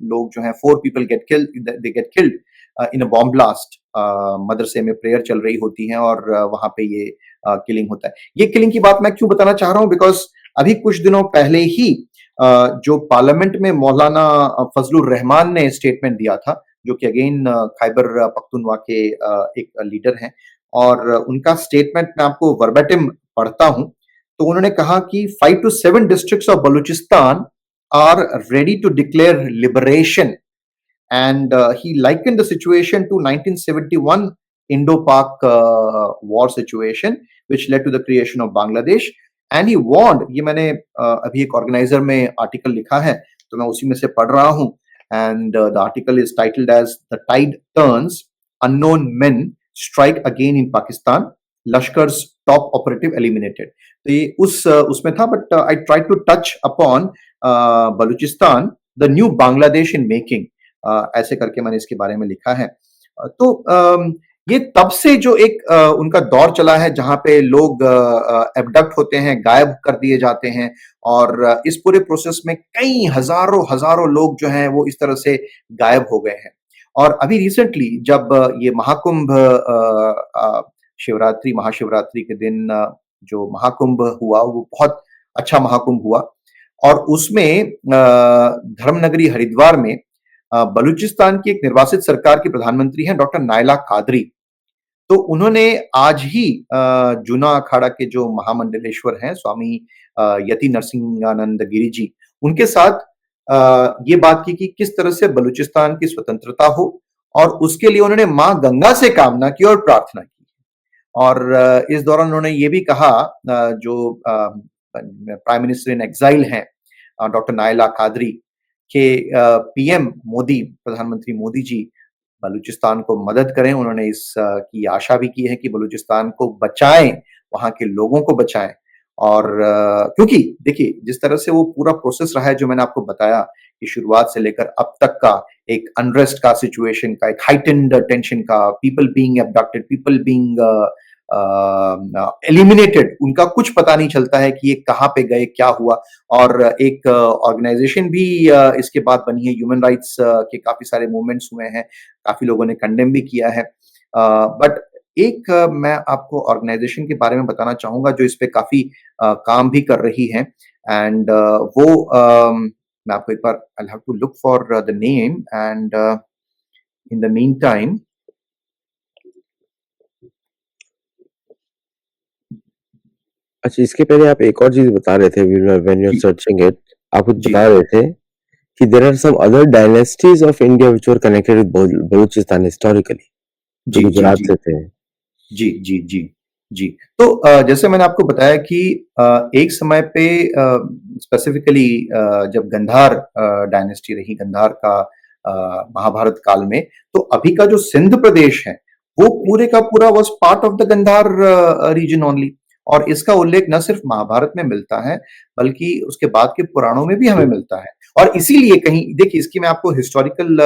लोग जो हैं, 4 people they get killed in a bomb blast. मदरसे में प्रेयर चल रही होती है और वहां पे ये किलिंग होता है। ये किलिंग की बात मैं क्यों बताना चाह रहा हूं, बिकॉज अभी कुछ दिनों पहले ही जो पार्लियामेंट में मौलाना फजलुर रहमान ने स्टेटमेंट दिया था, जो कि अगेन खैबर पख्तूनवा के एक लीडर हैं, और उनका स्टेटमेंट मैं आपको वर्बेटिम पढ़ता हूं। तो उन्होंने कहा कि 5 to 7 districts of Balochistan are ready to declare liberation and he likened the situation to 1971 Indo-Pak war situation, which led to the creation of Bangladesh. And he warned, ये मैंने अभी एक ऑर्गेनाइजर में आर्टिकल लिखा है, तो मैं उसी में से पढ़ रहा हूँ. And the article is titled as "The Tide Turns, Unknown Men Strike Again in Pakistan, Lashkar's Top Operative Eliminated." तो ये उसमें था, but I tried to touch upon Balochistan, the new Bangladesh in making, ऐसे करके मैंने इसके बारे में लिखा है. तो ये तब से जो एक उनका दौर चला है जहां पे लोग एबडक्ट होते हैं, गायब कर दिए जाते हैं, और इस पूरे प्रोसेस में कई हजारों लोग जो हैं वो इस तरह से गायब हो गए हैं. और अभी रिसेंटली जब ये महाकुंभ, शिवरात्रि, महाशिवरात्रि के दिन जो महाकुंभ हुआ, वो बहुत अच्छा महाकुंभ हुआ, और उसमें धर्मनगरी हरिद्वार में बलूचिस्तान की एक निर्वासित सरकार के प्रधानमंत्री हैं डॉक्टर नायला कादरी. तो उन्होंने आज ही जूना अखाड़ा के जो महामंडलेश्वर हैं स्वामी यति नरसिंहानंद गिरी जी, उनके साथ ये बात की कि किस तरह से बलूचिस्तान की स्वतंत्रता हो, और उसके लिए उन्होंने मां गंगा से कामना की और प्रार्थना की. और इस दौरान उन्होंने ये भी कहा, जो प्राइम मिनिस्टर इन एग्जाइल हैं डॉक्टर नायला कादरी, के पीएम मोदी, प्रधानमंत्री मोदी जी बलूचिस्तान को मदद करें. उन्होंने इस की आशा भी की है कि बलूचिस्तान को बचाएं, वहां के लोगों को बचाएं. और क्योंकि देखिए जिस तरह से वो पूरा प्रोसेस रहा है, जो मैंने आपको बताया कि शुरुआत से लेकर अब तक का एक अनरेस्ट का सिचुएशन का, एक हाइटेंड टेंशन का, people being abducted, people being eliminated, उनका कुछ पता नहीं चलता है कि ये कहाँ पे गए, क्या हुआ. और एक ऑर्गेनाइजेशन भी इसके बाद बनी है, ह्यूमन राइट्स के काफी सारे मूवमेंट्स हुए हैं, काफी लोगों ने कंडेम भी किया है. बट एक मैं आपको ऑर्गेनाइजेशन के बारे में बताना चाहूंगा जो इस पे काफी काम भी कर रही है. एंड वो मैं आपको एक बार, I have to look for the name, and in the mean time अच्छा, इसके पहले आप एक और चीज बता रहे थे, when you are searching it, आप कुछ बता रहे थे कि there are some other dynasties of India which were connected with Balochistan historically, जो गुजरात से थे. जी जी जी जी. तो जैसे मैंने आपको बताया कि एक समय पे स्पेसिफिकली जब गंधार डायनेस्टी रही, गंधार का महाभारत काल में, तो अभी का जो सिंध प्रदेश है वो पूरे का पूरा was part of the Gandhar region only. और इसका उल्लेख न सिर्फ महाभारत में मिलता है, बल्कि उसके बाद के पुराणों में भी हमें मिलता है. और इसीलिए कहीं देखिए, इसकी मैं आपको हिस्टोरिकल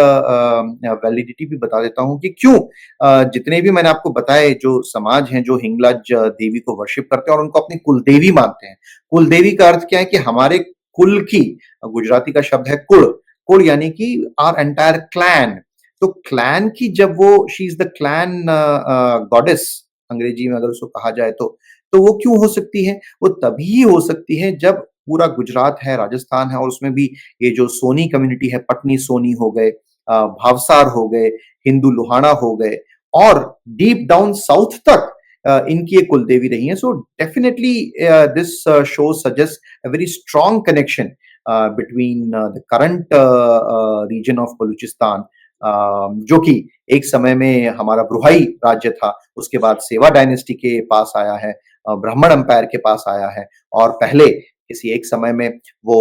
वैलिडिटी भी बता देता हूं कि क्यों जितने भी मैंने आपको बताए जो समाज हैं जो हिंगलाज देवी को वर्शिप करते हैं और उनको अपनी कुलदेवी मानते हैं. कुलदेवी का अर्थ क्या है कि हमारे कुल की, गुजराती का शब्द है कुल, कुल यानी कि आवर एंटायर क्लैन. तो क्लैन की जब वो, she is the clan goddess अंग्रेजी में अगर उसको कहा जाए तो वो क्यों हो सकती है? वो तभी हो सकती है जब पूरा गुजरात है, राजस्थान है, और उसमें भी ये जो सोनी कम्युनिटी है, पटनी सोनी हो गए, भावसार हो गए, हिंदू लोहाना हो गए, और डीप डाउन साउथ तक इनकी एक कुलदेवी रही है. So definitely this show suggest a very strong connection between the current region of Balochistan, जो कि एक समय में हमारा ब्रुहाई राज्य था, उसके बाद सेवा डायनेस्टी के पास आया है, ब्राह्मण एम्पायर के पास आया है, और पहले किसी एक समय में वो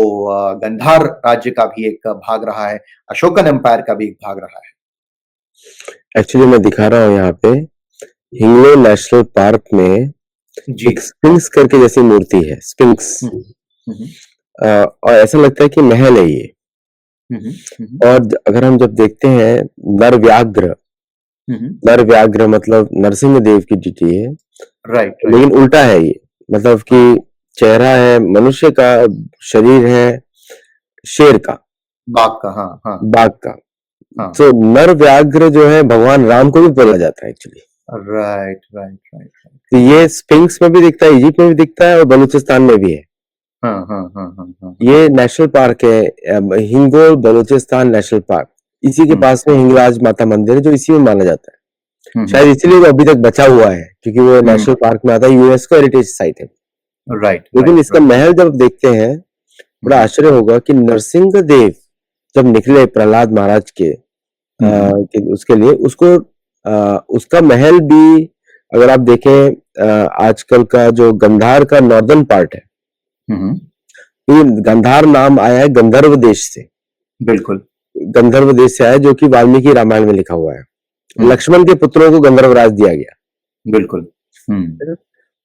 गंधार राज्य का भी एक भाग रहा है, अशोकन एम्पायर का भी एक भाग रहा है. एक्चुअली मैं दिखा रहा हूँ यहाँ पे हिंगलो नेशनल पार्क में जी. एक स्फिंक्स करके जैसी मूर्ति है, स्फिंक्स, और ऐसा लगता है कि महल है ये. और अगर हम जब देखते हैं नर व्याघ्र मतलब नरसिंह देव की डिटी है, राइट. लेकिन उल्टा है ये, मतलब कि चेहरा है मनुष्य का, शरीर है शेर का, बाघ का. हाँ हाँ, बाघ का. हाँ. तो नर व्याघ्र जो है भगवान राम को भी बोला जाता है एक्चुअली. Right right right. तो ये स्फिंक्स में भी दिखता है, इजिप्ट में भी दिखता है, और बलूचिस्तान में भी है. हाँ हाँ हाँ हाँ हाँ. ये नेशनल पार्क है, हिंगोल बलूचिस्तान नेशनल पार्क. इसी के पास में हिंगलाज माता मंदिर है जो इसी में माना जाता है. शायद इसलिए वो अभी तक बचा हुआ है, क्योंकि वो नेशनल पार्क में आता है, यूनेस्को हेरिटेज साइट है. राइट. लेकिन इसका महल जब देखते हैं बड़ा आश्चर्य होगा कि नरसिंह देव जब निकले प्रहलाद महाराज के, कि उसके लिए उसको उसका महल भी अगर आप देखें आजकल का जो गंधार का नॉर्दर्न पार्ट है, ये गंधार नाम आया है गंधर्व देश से। बिल्कुल। गंधर्व देश से आया जो कि वाल्मीकि रामायण में लिखा हुआ है। लक्ष्मण के पुत्रों को गंधर्वराज दिया गया। बिल्कुल।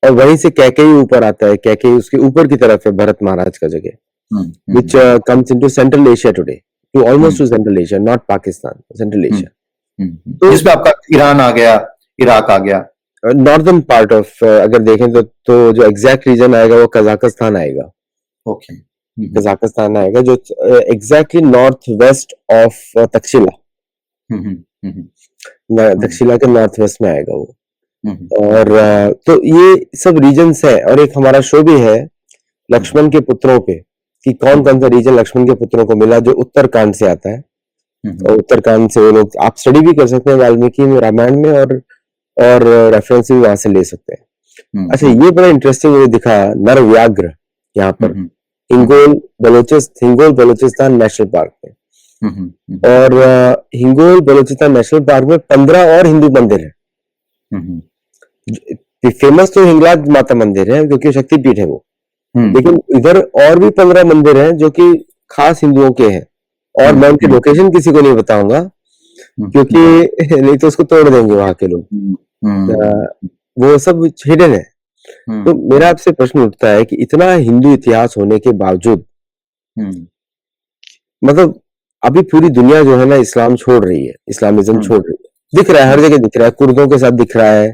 और वहीं से कैकेयी ऊपर आता है। कैकेयी उसके ऊपर की तरफ है, भरत महाराज का जगह, which comes into Central Asia today, to almost to Central Asia, not Pakistan, Central Asia. तो जिसमें आपका ईरान आ गया, इराक आ गया। नॉर्दर्न पार्ट ऑफ अगर देखें तो जो एग्जैक्ट रीजन आएगा वो कजाकिस्तान आएगा। ओके। कजाकिस्तान आएगा जो exactly north west of Takshashila, Takshashila के नॉर्थ वेस्ट में आएगा वो। और तो ये सब रीजन्स है। और एक हमारा शो भी है लक्ष्मण के पुत्रों पे कि कौन कौन सा रीजन लक्ष्मण के पुत्रों को मिला, जो उत्तरकांड से आता है। और उत्तरकांड से वो लोग आप स्टडी भी कर सकते हैं वाल्मीकि में रामायण में, और रेफरेंस भी वहां से ले सकते हैं। अच्छा, ये बड़ा इंटरेस्टिंग मुझे दिखा नर व्याघ्र यहाँ पर हिंगोल बलूचिस्तान नेशनल पार्क में। और हिंगोल बलूचिस्तान नेशनल पार्क में 15 और हिंदू मंदिर है। फेमस तो हिंगलाज माता मंदिर है क्योंकि शक्तिपीठ है वो, लेकिन इधर और भी 15 मंदिर हैं जो कि खास हिंदुओं के हैं। और मैं उनकी लोकेशन किसी को नहीं बताऊंगा क्योंकि नहीं तो उसको तोड़ देंगे वहां के लोग। वो सब हिडन है। तो मेरा आपसे प्रश्न उठता है कि इतना हिंदू इतिहास होने के बावजूद मतलब अभी पूरी दुनिया जो है ना इस्लाम छोड़ रही है, इस्लामिज्म छोड़ रही है। दिख रहा है, हर जगह दिख रहा है, कुर्दों के साथ दिख रहा है,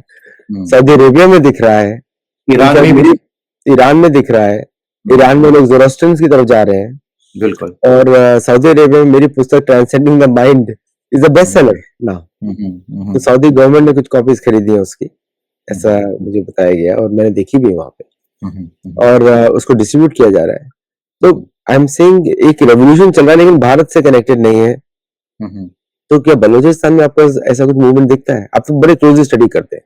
सऊदी अरेबिया में दिख रहा है, ईरान में दिख रहा है। ईरान में लोग ज़ोरास्ट्रियंस की तरफ जा रहे हैं। बिल्कुल। और सऊदी अरेबिया में मेरी पुस्तक transcending the mind is the best seller now. तो सऊदी गवर्नमेंट ने कुछ कॉपीज खरीदी है उसकी, ऐसा मुझे बताया गया और मैंने देखी भी वहां पे। और उसको डिस्ट्रीब्यूट किया जा रहा है। तो आई एम सेइंग एक रेवोल्यूशन चल रहा है लेकिन भारत से कनेक्टेड नहीं है। तो क्या बलूचिस्तान में आपको ऐसा कुछ मूवमेंट दिखता है? आप तो बड़े क्लोजली स्टडी करते हैं।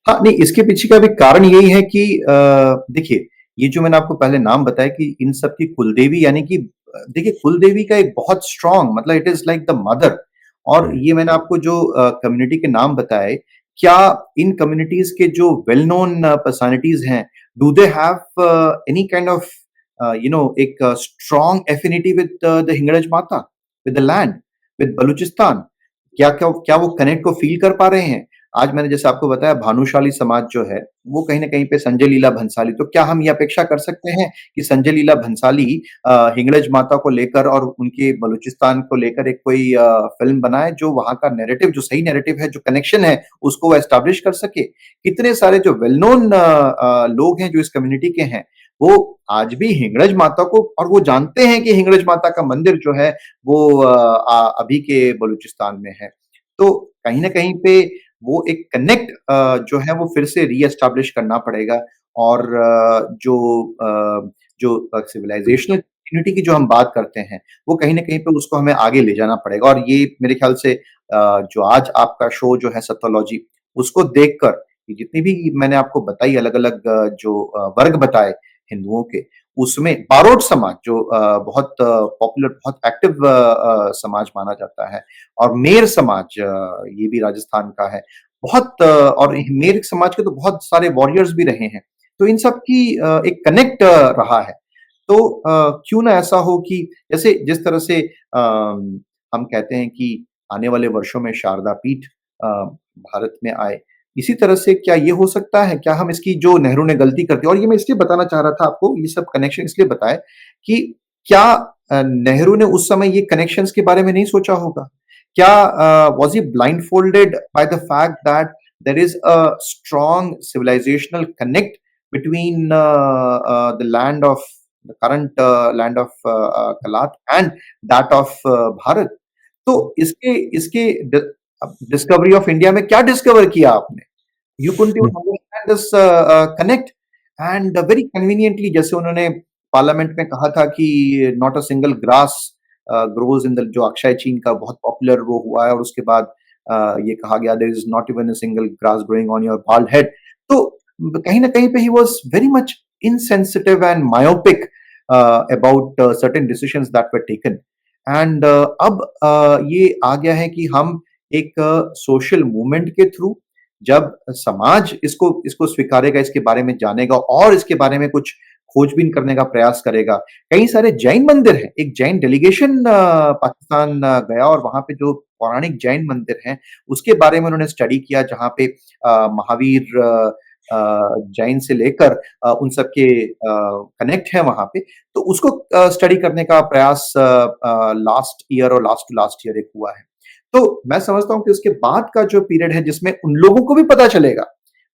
हाँ, नहीं, इसके पीछे का भी कारण यही है कि देखिए, ये जो मैंने आपको पहले नाम बताया कि इन सब की कुलदेवी यानी कि देखिए, कुलदेवी का एक बहुत स्ट्रॉन्ग मतलब it is like the mother. और ये मैंने आपको जो कम्युनिटी के नाम बताए, क्या इन कम्युनिटीज के जो वेल नोन पर्सनालिटीज हैं, do they have any kind of एक स्ट्रॉन्ग एफिनिटी विद द हिंगड़ज माता, with the land, with Balochistan? क्या क्या क्या वो कनेक्ट को फील कर पा रहे हैं? आज मैंने जैसे आपको बताया भानुशाली समाज जो है, वो कहीं न कहीं पे संजय लीला भंसाली, तो क्या हम ये अपेक्षा कर सकते हैं कि संजय लीला भंसाली हिंगळज माता को लेकर और उनके बलूचिस्तान को लेकर एक कोई फ़िल्म बनाए जो वहाँ का नैरेटिव, जो सही नैरेटिव है, जो कनेक्शन है, उसको वो एस्टैब्लिश कर सके? कितने सारे जो वेल नोन लोग हैं जो इस कम्युनिटी के हैं, वो आज भी हिंगळज माता को, और वो जानते हैं कि हिंगळज माता का मंदिर जो है वो अभी के बलूचिस्तान में है। तो कहीं न कहीं पे वो एक कनेक्ट जो है वो फिर से रीएस्टैब्लिश करना पड़ेगा। और जो सिविलाइजेशनल कम्युनिटी की जो हम बात करते हैं, वो कहीं न कहीं पे उसको हमें आगे ले जाना पड़ेगा। और ये मेरे ख्याल से जो आज आपका शो जो है सत्योलॉजी, उसको देखकर ये जितनी भी मैंने आपको बताई अलग-अलग जो वर्ग बताए हिंदुओं के, उसमें बारोट समाज जो बहुत पॉपुलर, बहुत एक्टिव समाज माना जाता है। और मेर समाज ये भी राजस्थान का है। बहुत और मेर समाज के तो बहुत सारे वॉरियर्स भी रहे हैं। तो इन सब की एक कनेक्ट रहा है। तो क्यों ना ऐसा हो कि जैसे जिस तरह से हम कहते हैं कि आने वाले वर्षों में शारदा पीठ भारत में आए, इसी तरह से क्या ये हो सकता है? क्या हम इसकी जो नेहरू ने गलती कर दी, और ये मैं इसलिए बताना चाह रहा था आपको, ये सब कनेक्शन इसलिए बताए कि क्या नेहरू ने उस समय ये कनेक्शंस के बारे में नहीं सोचा होगा? क्या was he blindfolded by the fact that there is a strong civilizational connect between the land of the current land of Kalat and that of Bharat? तो इसके इसके डिस्कवरी ऑफ इंडिया में क्या डिस्कवर किया आपने? You couldn't even understand this connect, and very conveniently जैसे उन्होंने parliament में कहा था कि not a single grass grows in the, जो अक्षय चीन का बहुत पॉपुलर वो हुआ है, और उसके बाद ये कहा गया there is not even a single grass growing on your bald head. तो कहीं ना कहीं पे ही was very much insensitive and myopic about certain decisions that were taken. And अब ये आ गया है कि हम एक सोशल मूवमेंट के थ्रू जब समाज इसको इसको स्वीकारेगा, इसके बारे में जानेगा और इसके बारे में कुछ खोजबीन करने का प्रयास करेगा। कई सारे जैन मंदिर हैं, एक जैन डेलीगेशन पाकिस्तान गया और वहाँ पे जो पौराणिक जैन मंदिर हैं, उसके बारे में उन्होंने स्टडी किया जहाँ पे महावीर जैन से लेकर उन सब के कनेक्ट है वहाँ पे। तो उसको स्टडी करने का प्रयास लास्ट ईयर और लास्ट टू लास्ट ईयर एक हुआ है। तो मैं समझता हूँ कि उसके बाद का जो पीरियड है जिसमें उन लोगों को भी पता चलेगा,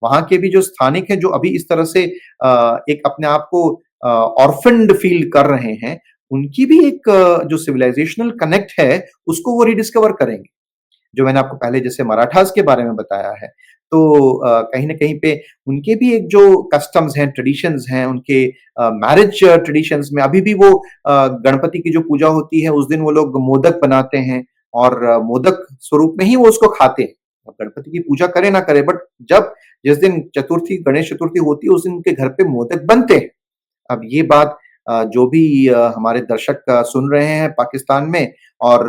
वहाँ के भी जो स्थानिक हैं जो अभी इस तरह से एक अपने आप को ऑर्फन्ड फील कर रहे हैं, उनकी भी एक जो सिविलाइजेशनल कनेक्ट है, उसको वो रिडिस्कवर करेंगे। जो मैंने आपको पहले जैसे मराठास के बारे में बताया है, तो कहीं न कहीं पे उनके भी एक जो कस्टम्स हैं, ट्रेडिशंस हैं, उनके मैरिज ट्रेडिशंस में अभी भी वो गणपति की जो पूजा होती है, उस दिन वो लोग मोदक बनाते हैं और मोदक स्वरूप में ही वो उसको खाते हैं। अब गणपति की पूजा करें ना करें, बट जब जिस दिन चतुर्थी, गणेश चतुर्थी होती है, उस दिन उनके घर पे मोदक बनते हैं। अब ये बात जो भी हमारे दर्शक सुन रहे हैं पाकिस्तान में और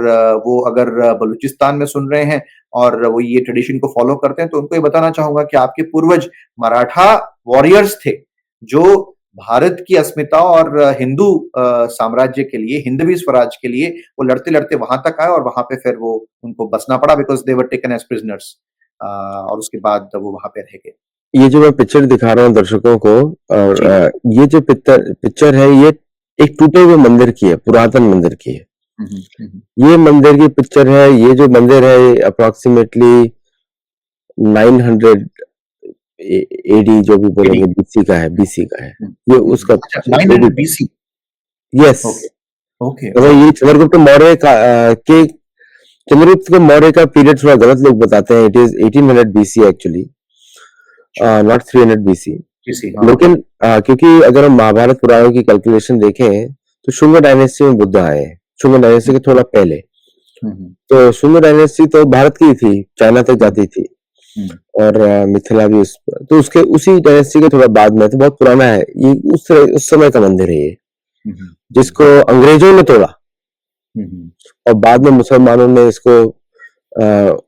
वो अगर बलूचिस्तान में सुन रहे हैं और वो ये ट्रेडिशन को फॉलो करते हैं, तो उनको ये बताना चाहूँगा कि आपके पूर्वज मराठा वॉरियर्स थे, जो भारत की अस्मिता और हिंदू साम्राज्य के लिए, हिंदवी स्वराज के लिए वो लड़ते-लड़ते वहाँ तक आए और वहाँ पे फिर वो उनको बसना पड़ा because they were taken as prisoners और उसके बाद वो वहाँ पे रह गए। ये जो मैं पिक्चर दिखा रहा हूँ दर्शकों को, और जी। ये जो पिक्चर है, ये एक टूटे हुए मंदिर की है, पुरातन मंदिर की है। हुँ, हुँ, हुँ, हुँ। ये मंदिर की पिक्चर है। ये जो मंदिर है अप्रोक्सीमेटली 900 एडी जो भी एडी बोलेंगे, बीसी का है। हुँ, ये हुँ, उसका हुँ। अच्छा जो भी 900 बीसी यस, ओके, ओके, मतलब ओके। ये चंद्रगुप्त मौर्य का के चंद्रगुप्त मौर्य का पीरियड थोड़ा गलत लोग बताते हैं। इट इज 1800 बीसी एक्चुअली, अच्छा, नॉट 300 बीसी। बीसी हाँ, हाँ। लेकिन क्योंकि अगर हम महाभारत पुराणों की कैलकुलेशन देखें तो शुंग डायनेस्टी में बुद्ध आए हैं, शुंग डायनेस्टी हुँ, के थोड़ा पहले। हुँ, हुँ, तो शुंग डायनेस्टी तो भारत की थी, चाइना तक हुँ, जाती थी, हुँ, और मिथिला भी तो उसके उसी डायनेस्टी के थोड़ा बाद में, तो बहुत पुराना है ये। उस समय का मंदिर है ये, हुँ, हुँ, हुँ, जिसको अंग्रेजों ने तोड़ा हुँ, हुँ, और बाद में मुसलमानों ने इसको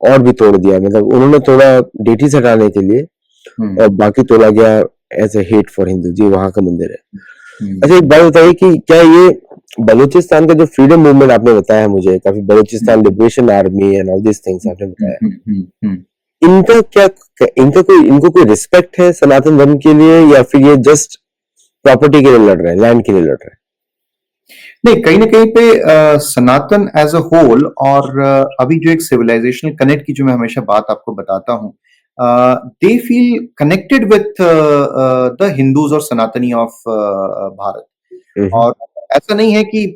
और भी तोड़ दिया। मतलब उन्होंने तोड़ा डेटीज हटाने के लिए, हुँ, और बाकी तोड़ा गया as a hate for Hindu. जी, वहां का मंदिर है। अच्छा, एक हुँ, बात बताइए कि क्या ये बलूचिस्तान का जो फ्रीडम मूवमेंट आपने बताया मुझे, काफी हुँ, Balochistan liberation army and all this things हुँ, आपने हुँ, बताया, हुँ, हुँ, हुँ। इनका क्या, इनको कोई रिस्पेक्ट है सनातन धर्म के लिए, या फिर ये जस्ट प्रॉपर्टी के लिए लड़ रहे हैं, लैंड के लिए लड़ रहे नहीं, कहीं न कहीं पे सनातन एज़ अ होल और अभी जो एक सिविलाइजेशनल कनेक्ट की जो मैं हमेशा बात आपको बताता हूँ, they feel connected with the Hindus और सनातनी ऑफ भारत हैं? और ऐसा नहीं है कि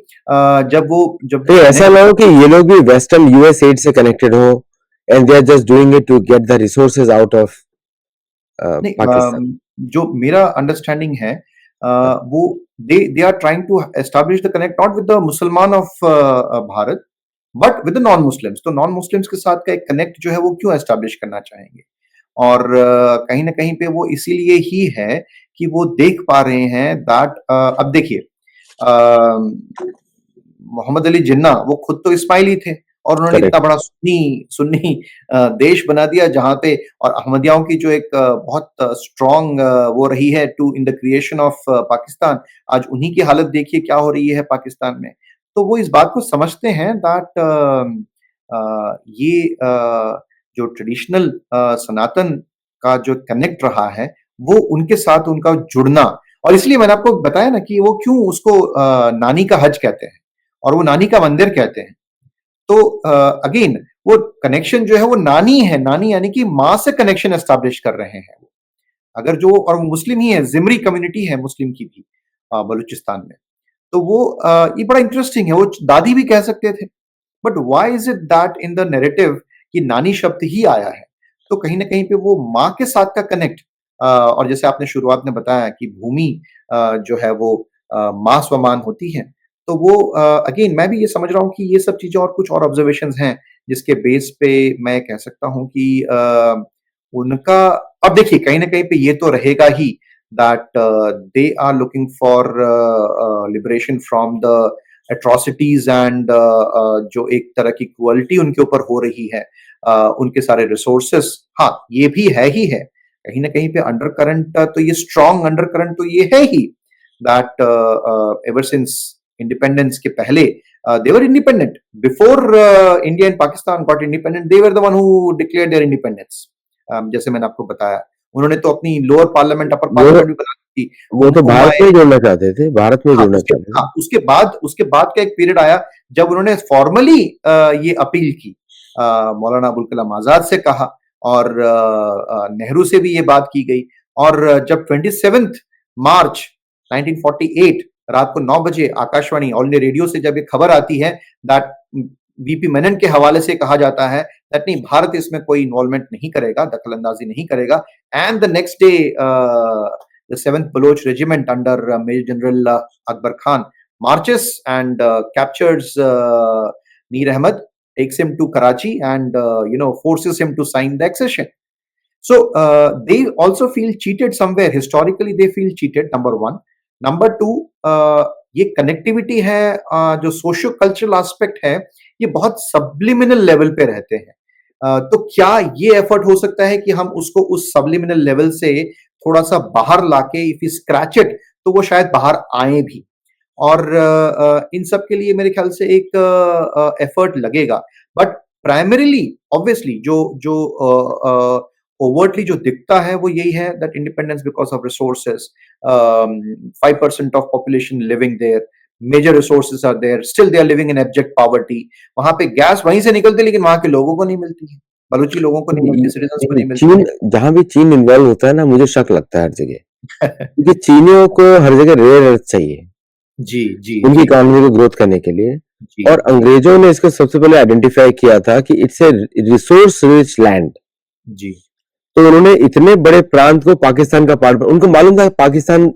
जब तो ऐसा कनेक्ट ना हो कि ये लोग भी वेस्टर्न यूएस एड से कनेक्टेड हो, and they are just doing it to get the resources out of नहीं पाकिस्तान। जो मेरा अंडरस्टैंडिंग है वो they are trying to establish the connect not with the Musalman of Bharat but with the non Muslims तो non Muslims के साथ का एक कनेक्ट जो है वो क्यों एस्टैब्लिश करना चाहेंगे और कहीं ना कहीं पे वो इसीलिए ही है कि वो देख पा रहे हैं दैट अब देखिए मोहम्मद अली जिन्ना वो खुद तो इस्माइली थे और उन्होंने इतना करेक्ट। बड़ा सुन्नी सुन्नी देश बना दिया जहाँ पे और अहमदियाओं की जो एक बहुत स्ट्रॉन्ग वो रही है too in the creation of Pakistan आज उन्हीं की हालत देखिए क्या हो रही है पाकिस्तान में तो वो इस बात को समझते हैं दैट ये जो ट्रेडिशनल सनातन का जो कनेक्ट रहा है वो उनके साथ उनका जुड़ना और इसलिए मैंने आपको बताया ना कि वो क्यों उसको नानी का हज कहते हैं और वो नानी का मंदिर कहते हैं तो अगेन वो कनेक्शन जो है वो नानी है नानी यानी कि माँ से कनेक्शन एस्टैब्लिश कर रहे हैं अगर जो और वो मुस्लिम ही है जिमरी कम्युनिटी है मुस्लिम की भी बलूचिस्तान में तो वो ये बड़ा इंटरेस्टिंग है वो दादी भी कह सकते थे but why is it that in the narrative कि नानी शब्द ही आया है तो कहीं ना कहीं पे वो माँ के साथ का कनेक्ट और जैसे आपने शुरुआत में बताया कि भूमि जो है वो माँ स्वमान होती है तो वो अगेन मैं भी ये समझ रहा हूँ कि ये सब चीजें और कुछ और ऑब्जर्वेशंस हैं जिसके बेस पे मैं कह सकता हूँ कि उनका अब देखिए कहीं ना कहीं पे ये तो रहेगा ही that they are looking for liberation from the atrocities and जो एक तरह की क्रुअल्टी उनके ऊपर हो रही है, उनके सारे रिसोर्सेस, हाँ ये भी है ही है कहीं ना कहीं पे अंडर करंट, तो ये स्ट्रॉन्ग अंडर करंट तो ये है ही दैट एवर सिंस इंडिपेंडेंस के पहले they were independent before India and Pakistan got independent. They were the one who declared their independence. जैसे मैंने आपको बताया, उन्होंने तो अपनी लोअर पार्लियामेंट अपर वो पार्लियामेंट भी बना दी थी। वो तो भारत उमाए, में ही जोड़ना चाहते थे, भारत में ही हाँ जोड़ना उसके चाहते थे। हाँ उसके बाद का एक पीरियड आया जब उन्होंने फॉर्मली ये अपील की, मौलाना अबुल कलाम आजाद से कहा और नेहरू से भी ये बात की गई। और जब 27 मार्च 1948 रात को 9 बजे आकाशवाणी ऑल इंडिया रेडियो से जब ये खबर आती है दैट बीपी मेनन के हवाले से कहा जाता है दैट नहीं, भारत इसमें कोई इन्वॉल्वमेंट नहीं करेगा, दखल अंदाजी नहीं करेगा। And the next day the 7th Baloch Regiment under Major General Akbar Khan marches and captures Mir Ahmad, takes him to Karachi and forces him to sign the accession. So they also feel cheated somewhere. Historically, they feel cheated. Number one. Number two, ये connectivity है, जो socio cultural aspect है, ये बहुत subliminal level पे रहते हैं। तो क्या ये एफर्ट हो सकता है कि हम उसको उस सब्लिमिनल लेवल से थोड़ा सा बाहर लाके इफ यू स्क्रैच इट तो वो शायद बाहर आए भी। और इन सब के लिए मेरे ख्याल से एक एफर्ट लगेगा। बट प्राइमरीली ऑब्वियसली जो जो ओवर्टली जो दिखता है वो यही है that independence because of resources, 5% of population living there, major resources are there, still they are living in abject poverty. वहां पे गैस वहीं से निकलती है लेकिन वहां के लोगों को नहीं मिलती है, बलूची लोगों को नहीं मिलती, सिटीजन्स को नहीं मिलती चीन, जहां भी चीन इन्वॉल्व होता है ना, मुझे शक लगता है हर जगह, क्योंकि चीनियों को हर जगह रेयर अर्थ चाहिए जी जी उनकी जी इकोनॉमी को ग्रोथ करने के लिए। जी और अंग्रेजों ने इसको सबसे पहले आइडेंटिफाई किया था कि it's a resource rich land. जी तो उन्होंने इतने बड़े प्रांत को पाकिस्तान का पार्ट, उनको मालूम था पाकिस्तान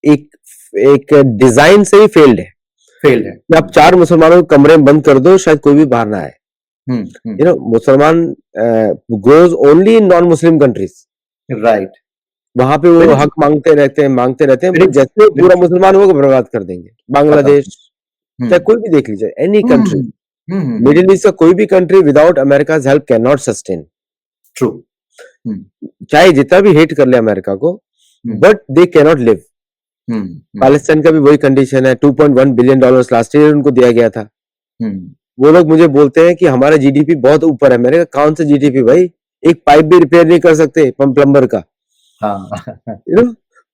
एक एक डिजाइन से ही फेल्ड है फेल है। कि आप 4 मुसलमानों को कमरे में बंद कर दो, शायद कोई भी बाहर ना आए। मुसलमान grows only in non Muslim countries, right. वहां पे वो हक मांगते रहते हैं, but जैसे पूरा मुसलमान होगा बर्बाद कर देंगे। बांग्लादेश, चाहे कोई भी देख लीजिए, एनी कंट्री, मिडिल ईस्ट का कोई भी country without America's help can not sustain. True. चाहे जितना भी हेट कर ले अमेरिका को, but they can not live. Palestine का भी वही कंडीशन है। $2.1 बिलियन लास्ट ईयर उनको दिया गया था। वो लोग मुझे बोलते हैं कि हमारा जीडीपी बहुत ऊपर है। मैंने कहा कौन सा जीडीपी भाई, एक पाइप भी रिपेयर नहीं कर सकते प्लम्बर का।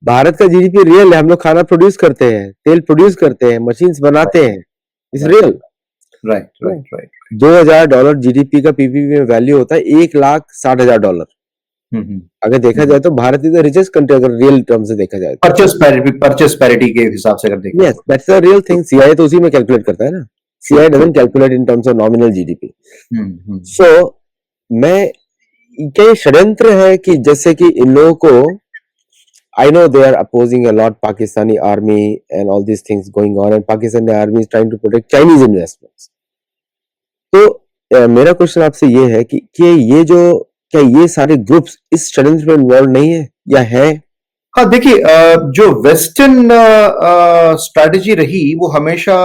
भारत का जीडीपी रियल है, हम लोग खाना प्रोड्यूस करते हैं, तेल प्रोड्यूस करते हैं, मशीन्स बनाते हैं, it's real. Right right right. $2,000 GDP का पीपीपी में वैल्यू होता है $1,60,000। अगर देखा जाए तो Bharat is the richest country, अगर रियल टर्म से देखा जाए, परचेस पैरिटी के हिसाब से अगर देखें, yes that's the real thing. CI तो उसी में कैलकुलेट करता है ना, CI doesn't calculate in terms of nominal GDP. So मैं, क्या ये षड्यंत्र है कि जैसे कि इन लोगों को, I know they are opposing a lot Pakistani army and all these things going on, and Pakistani army is trying to protect Chinese investments. तो मेरा क्वेश्चन आपसे ये है कि क्या ये सारे ग्रुप्स इस षड्यंत्र में इन्वॉल्व नहीं है या है? हाँ देखिए, जो वेस्टर्न स्ट्रैटेजी रही वो हमेशा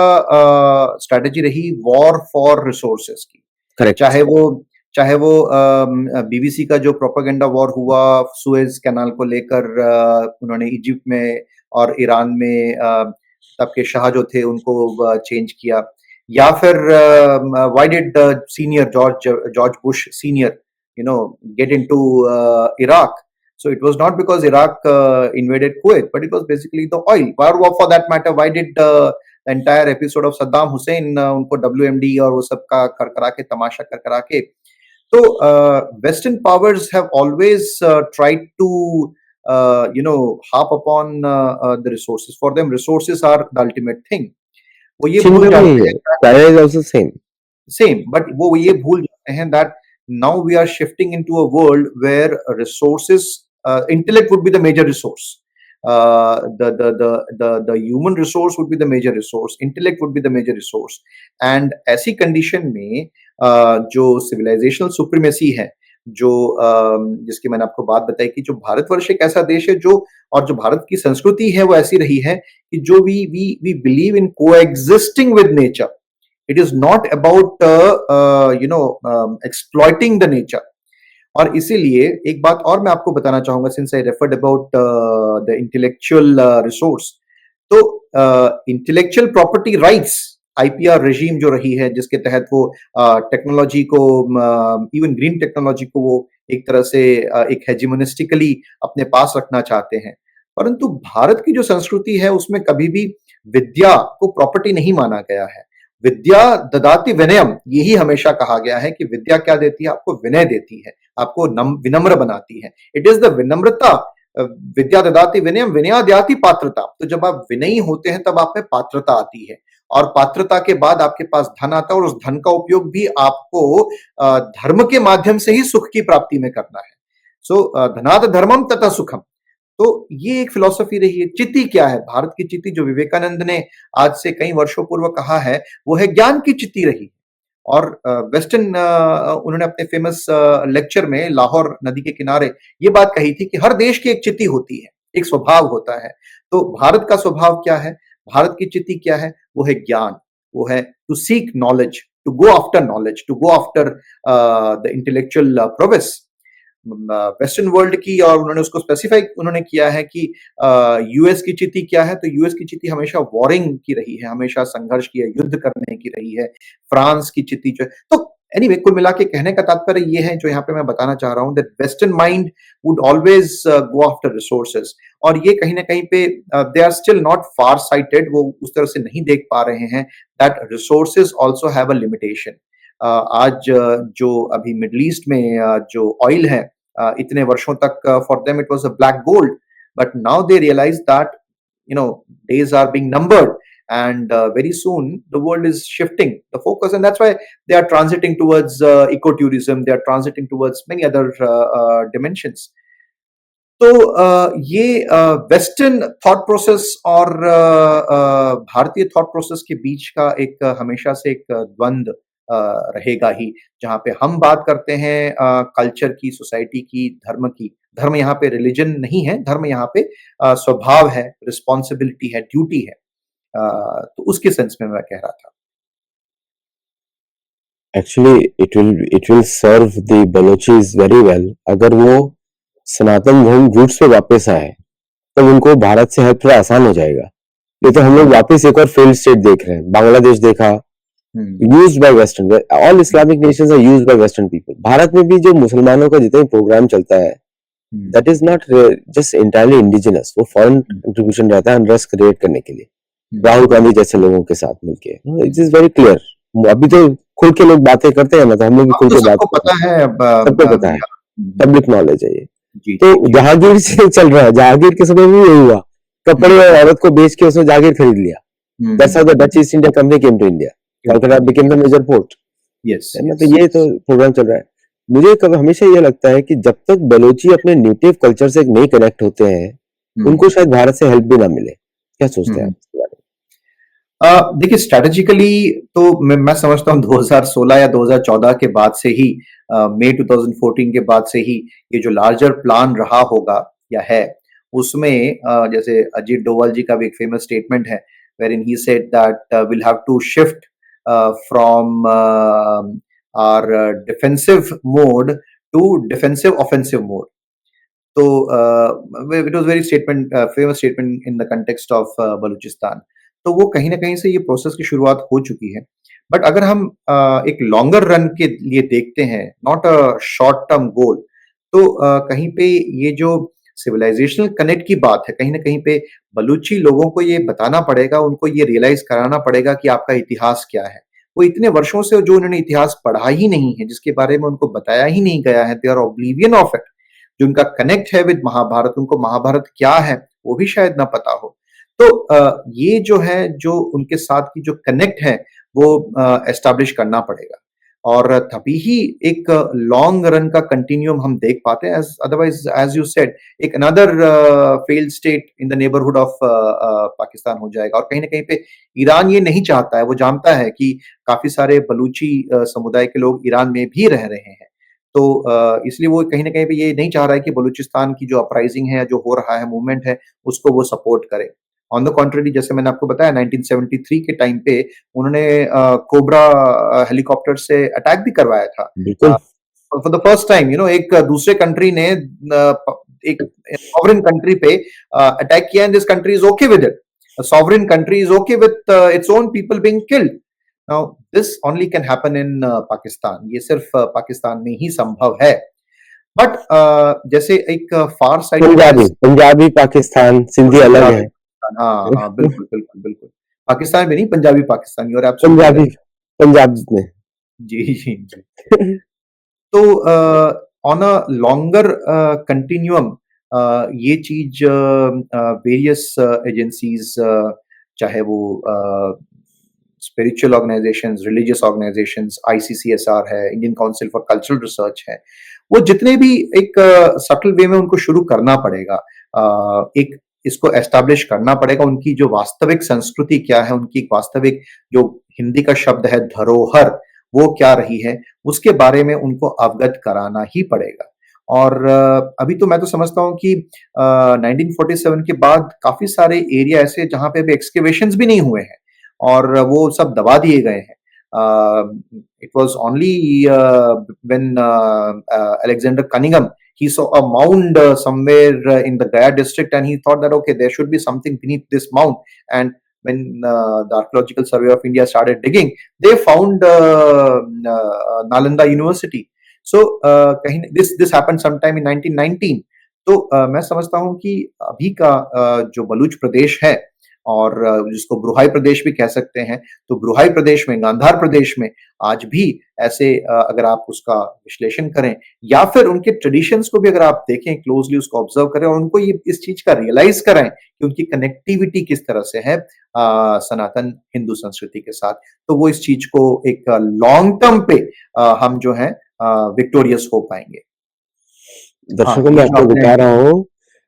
स्ट्रैटेजी रही वॉर फॉर रिसोर्सेज की। करेक्ट। चाहे वो बीबीसी का जो प्रोपेगेंडा वॉर हुआ सुएज कैनाल को लेकर, उन्होंने इजिप्ट में और ईरान में तब के शाह जो थे उनको चेंज किया, या फिर why did senior George Bush senior get into Iraq? So it was not because Iraq invaded Kuwait, but it was basically the oil. Or for that matter, why did the entire episode of Saddam Hussein उनको WMD और वो सब का कर करा के, तमाशा कर करा के? तो Western powers have always tried to harp upon the resources. For them, resources are the ultimate thing. वो ये भूल जाते हैं, same, but वो ये भूल जाते हैं that now we are shifting into a world where resources, intellect would be the major resource, the human resource would be the major resource, intellect would be the major resource, and ऐसी condition में जो civilizational supremacy है जो जिसकी मैंने आपको बात बताई कि जो भारतवर्ष एक ऐसा देश है जो और जो भारत की संस्कृति है वो ऐसी रही है कि जो we believe in coexisting with nature. It is not about exploiting the nature. और इसीलिए एक बात और मैं आपको बताना चाहूंगा, since I referred about the intellectual resource. तो intellectual property rights IPR regime जो रही है, जिसके तहत वो टेक्नोलॉजी को, इवन ग्रीन टेक्नोलॉजी को वो एक तरह से एक हेजिमोनिस्टिकली अपने पास रखना चाहते हैं। परंतु भारत की जो संस्कृति है उसमें कभी भी विद्या को प्रॉपर्टी नहीं माना गया है। विद्या ददाति विनयम, यही हमेशा कहा गया है कि विद्या क्या देती है, आपको विनय देती है, आपको विनम्र बनाती है। इट इज द विनम्रता। विद्या ददाति विनयम विनयाद्याति पात्रता। तो जब आप विनयी होते हैं तब आप में पात्रता आती है, और पात्रता के बाद आपके पास धन आता है, और उस धन का उपयोग भी आपको धर्म के माध्यम से ही सुख की प्राप्ति में करना है। सो धनात् धर्मम तथा सुखम। तो ये एक फिलॉसफी रही है। चिति क्या है? भारत की चिति जो विवेकानंद ने आज से कई वर्षों पूर्व कहा है, वो है ज्ञान की चिति रही। और वेस्टर्न उन्होंने अपने फेमस लेक्चर में लाहौर नदी के किनारे ये बात कही थी कि हर देश की एक चिति होती है, एक स्वभाव होता है। तो भारत का स्वभाव क्या है? भारत की चिति क्या है? वो है ज्ञान, वो है to seek knowledge, to go after knowledge, to go after the intellectual progress. Western world की, और उन्होंने उसको स्पेसिफाई उन्होंने किया है कि यूएस की चिति क्या है, तो यूएस की चिति हमेशा वॉरिंग की रही है, हमेशा संघर्ष की है, युद्ध करने की रही है। फ्रांस की चिति जो है, तो एनीवे कुल मिला के कहने का तात्पर्य ये है जो यहाँ पे मैं बताना चाह रहा हूँ, that western mind would always go after resources. और ये कहीं ना कहीं पे they are still not far sighted, वो उस तरह से नहीं देख पा रहे हैं that resources also have a limitation. आज जो अभी मिडल ईस्ट में जो ऑयल है, इतने वर्षों तक for them it was a black gold, but now they realize that days are being numbered, and very soon the world is shifting the focus, and that's why they are transiting towards ecotourism, they are transiting towards many other dimensions. तो ये western thought process और भारतीय thought process के बीच का एक हमेशा से एक द्वंद रहेगा ही, जहाँ पे हम बात करते हैं कल्चर की, सोसाइटी की, धर्म की। धर्म यहाँ पे रिलीजन नहीं है, धर्म यहाँ पे स्वभाव है, रिस्पॉन्सिबिलिटी है, ड्यूटी है। तो उसके सेंस में मैं कह रहा था। Actually it will serve the Balochis very well अगर वो सनातन धर्म रूट्स पे वापस आए, तब उनको भारत से हेल्प थोड़ा आसान हो जाएगा। ये तो हम लोग वापस एक और फेल्ड स्टेट देख रहे हैं। बांग्लादेश देखा, used by western, all Islamic nations are used by western people. Bharat में भी जो मुसलमानों का जितना प्रोग्राम चलता है, that is not just entirely indigenous, वो फॉरेन कंट्रीब्यूशन रहता है अनरेस्ट क्रिएट करने के लिए, राहुल गांधी जैसे लोगों के साथ मिलके। It is very clear. अभी तो खुल के लोग बातें करते हैं ना, तो हम लोग भी खुल के बात पता है, सबको पता है, पब्लिक नॉलेज है ये। जी, तो जी, जहांगीर से चल रहा है, जहांगीर के समय में यही हुआ, कपड़े और औरत को बेच के उसने जहांगीर खरीद लिया। That's how the Dutch East India Company came to India, Calcutta became the major port, yes, है ना। तो ये तो प्रोग्राम चल रहा है। मुझे कभी हमेशा ये लगता है कि जब तक बलोची अपने नेटिव कल्चर से नहीं कनेक्ट होते हैं, उनको शायद भारत से हेल्प भी ना मिले। क्या सोचते हैं आप इसके बारे में? देखिए, स्ट्रेटेजिकली तो मैं समझता हूँ 2016 या 2014 के बाद से ही, मई 2014 के बाद से ही ये जो लार्जर प्लान रहा होगा या है, उसमें जैसे अजीत डोभाल जी का भी एक फेमस स्टेटमेंट है, wherein he said that we'll have to shift from our defensive mode to defensive offensive mode. तो it was very famous statement in the context of Balochistan. तो वो कहीं ना कहीं से ये प्रोसेस की शुरुआत हो चुकी है। बट अगर हम एक लॉन्गर रन के लिए देखते हैं, not a short term goal, तो कहीं पे ये जो सिविलाइजेशनल कनेक्ट की बात है, कहीं ना कहीं पे बलूची लोगों को ये बताना पड़ेगा, उनको ये रियलाइज कराना पड़ेगा कि आपका इतिहास क्या है। वो इतने वर्षों से जो उन्होंने इतिहास पढ़ा ही नहीं है, जिसके बारे में उनको बताया ही नहीं गया है, they are oblivion of it. जो उनका कनेक्ट है विद महाभारत, उनको महाभारत क्या है वो भी शायद ना पता हो। तो ये जो है, जो उनके साथ की जो कनेक्ट है, वो एस्टैब्लिश करना पड़ेगा, और तभी ही एक लॉन्ग रन का कंटिन्यूम हम देख पाते हैं। अदरवाइज एज यू सेड, एक another failed state in the neighbourhood of Pakistan हो जाएगा। और कहीं ना कहीं पे ईरान ये नहीं चाहता है, वो जानता है कि काफी सारे बलूची समुदाय के लोग ईरान में भी रह रहे हैं। तो इसलिए वो कहीं न कहीं पे ये नहीं चाह रहा है कि बलूचिस्तान की जो अपराइज़िंग है, जो हो रहा है मूवमेंट है, उसको वो सपोर्ट करे। ऑन द कॉन्ट्ररी जैसे मैंने आपको बताया 1973 के टाइम पे उन्होंने कोबरा हेलीकॉप्टर से अटैक भी करवाया था। बिल्कुल। फॉर द फर्स्ट टाइम एक दूसरे कंट्री ने एक सॉवरेन कंट्री पे अटैक किया and this country is okay with it. A sovereign country is okay with its own people being killed. Now, this only can happen in Pakistan. ये सिर्फ पाकिस्तान में ही संभव है। बट जैसे एक फार साइड पंजाबी पंजाबी पाकिस्तान, सिंधी अलग है। हाँ हाँ बिल्कुल बिल्कुल बिल्कुल पाकिस्तान में नहीं, पंजाबी पाकिस्तान, और पंजाबी पंजाब में। जी जी जी। तो ऑन अ लॉन्गर कंटिन्यूअम ये चीज वेरियस एजेंसीज, चाहे वो स्पिरिचुअल ऑर्गेनाइजेशंस, रिलीजियस ऑर्गेनाइजेशंस, आईसीसीएसआर है, Indian council for cultural research है, वो जितने भी एक सटल वे में उनको शुरू करना पड़ेगा, एक इसको एस्टैब्लिश करना पड़ेगा, उनकी जो वास्तविक संस्कृति क्या है, उनकी वास्तविक जो हिंदी का शब्द है धरोहर वो क्या रही है, उसके बारे में उनको अवगत कराना ही पड़ेगा। और अभी तो मैं तो समझता हूँ कि 1947 के बाद काफी सारे एरिया ऐसे जहां पे अभी एक्सकेवेशंस भी नहीं हुए हैं और वो सब दबा दिए गए हैं। It was only when Alexander Cunningham he saw a mound somewhere in the Gaya district and he thought that okay there should be something beneath this mound, and when the Archaeological Survey of India started digging they found Nalanda University. So कहीं this happened sometime in 1919. तो मैं समझता हूँ कि अभी का जो बलूच प्रदेश है और जिसको ब्रुहाई प्रदेश भी कह सकते हैं, तो ब्रुहाई प्रदेश में, गांधार प्रदेश में आज भी ऐसे अगर आप उसका विश्लेषण करें या फिर उनके ट्रेडिशंस को भी अगर आप देखें क्लोजली, उसको ऑब्जर्व करें और उनको ये इस चीज का रियलाइज कराएं कि उनकी कनेक्टिविटी किस तरह से है सनातन हिंदू संस्कृति के साथ, तो वो इस चीज को एक लॉन्ग टर्म पे हम जो है विक्टोरियस हो पाएंगे। दर्शकों मैं आपको बता रहा हूँ,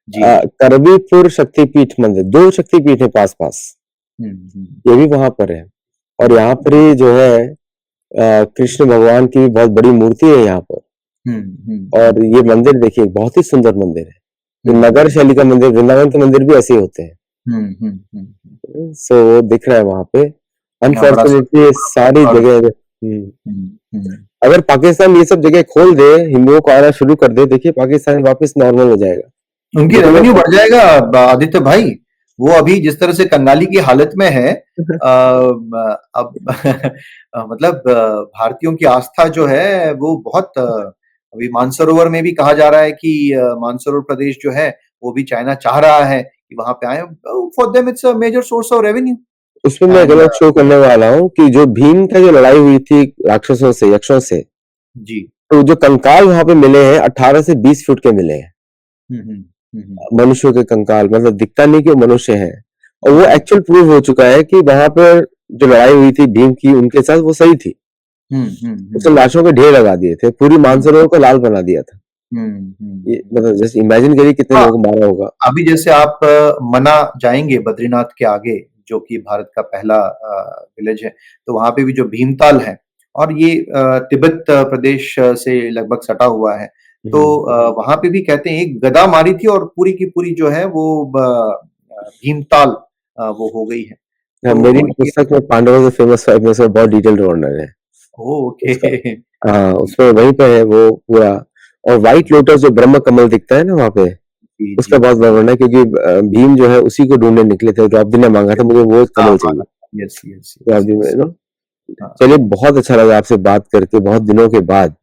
जी करवीपुर शक्तिपीठ मंदिर, 2 शक्तिपीठ है पास पास, ये भी वहां पर है। और यहाँ पर ही जो है कृष्ण भगवान की भी बहुत बड़ी मूर्ति है यहाँ पर। और ये मंदिर देखिए बहुत ही सुंदर मंदिर है, ये नगर शैली का मंदिर, वृंदावन के मंदिर भी ऐसे ही होते हैं। सो दिख रहा है वहां पे। अनफॉर्चुनेटली सारी जगह अगर पाकिस्तान ये सब जगह खोल दे, हिंदुओं को आना शुरू कर दे, देखिए पाकिस्तान वापस नॉर्मल हो जाएगा, उनकी रेवेन्यू बढ़ जाएगा आदित्य भाई। वो अभी जिस तरह से कंगाली की हालत में है अब मतलब भारतीयों की आस्था जो है वो बहुत अभी मानसरोवर में भी कहा जा रहा है कि मानसरोवर प्रदेश जो है वो भी चाइना चाह रहा है कि वहां पे आए। For them it's a major source of revenue. उसमें मैं गलत शो करने वाला हूँ कि जो भीम का जो लड़ाई हुई थी राक्षसों से, यक्षों से, जी, तो जो कंकाल वहां पे मिले हैं 18 से 20 फुट के मिले हैं। मनुष्यों के कंकाल, मतलब दिखता नहीं कि वो मनुष्य है, और वो एक्चुअल प्रूव हो चुका है कि वहां पर जो लड़ाई हुई थी भीम की उनके साथ वो सही थी। उसने लाशों के ढेर लगा दिए थे, पूरी मानसरोवर को लाल बना दिया था। ये मतलब जैसे इमेजिन करिए कितने लोग मारा होगा। अभी जैसे आप मना जाएंगे बद्रीनाथ के आगे जो कि भारत का पहला विलेज है, तो वहां पे भी जो भीमताल है और ये तिब्बत प्रदेश से लगभग सटा हुआ है, तो वहां पे भी कहते हैं एक गदा मारी थी और पूरी की पूरी जो है वो भीमताल वो हो गई है। तो मेरी पुस्तक में पांडवों से फेमस 5 में से बहुत डिटेल्ड वर्णन है। ओके। हाँ, उसमें वहीं पे है वो पूरा। और व्हाइट लोटस जो ब्रह्म कमल दिखता है ना वहां पे, उसका बहुत वर्णन है, क्योंकि भीम जो है उसी को ढूंढने निकले थे। द्रौपदी ने मांगा था मुझे वो कमल चाहिए। यस यस द्रौपदी में ना। चलिए, बहुत अच्छा लगा आपसे बात करके बहुत दिनों के बाद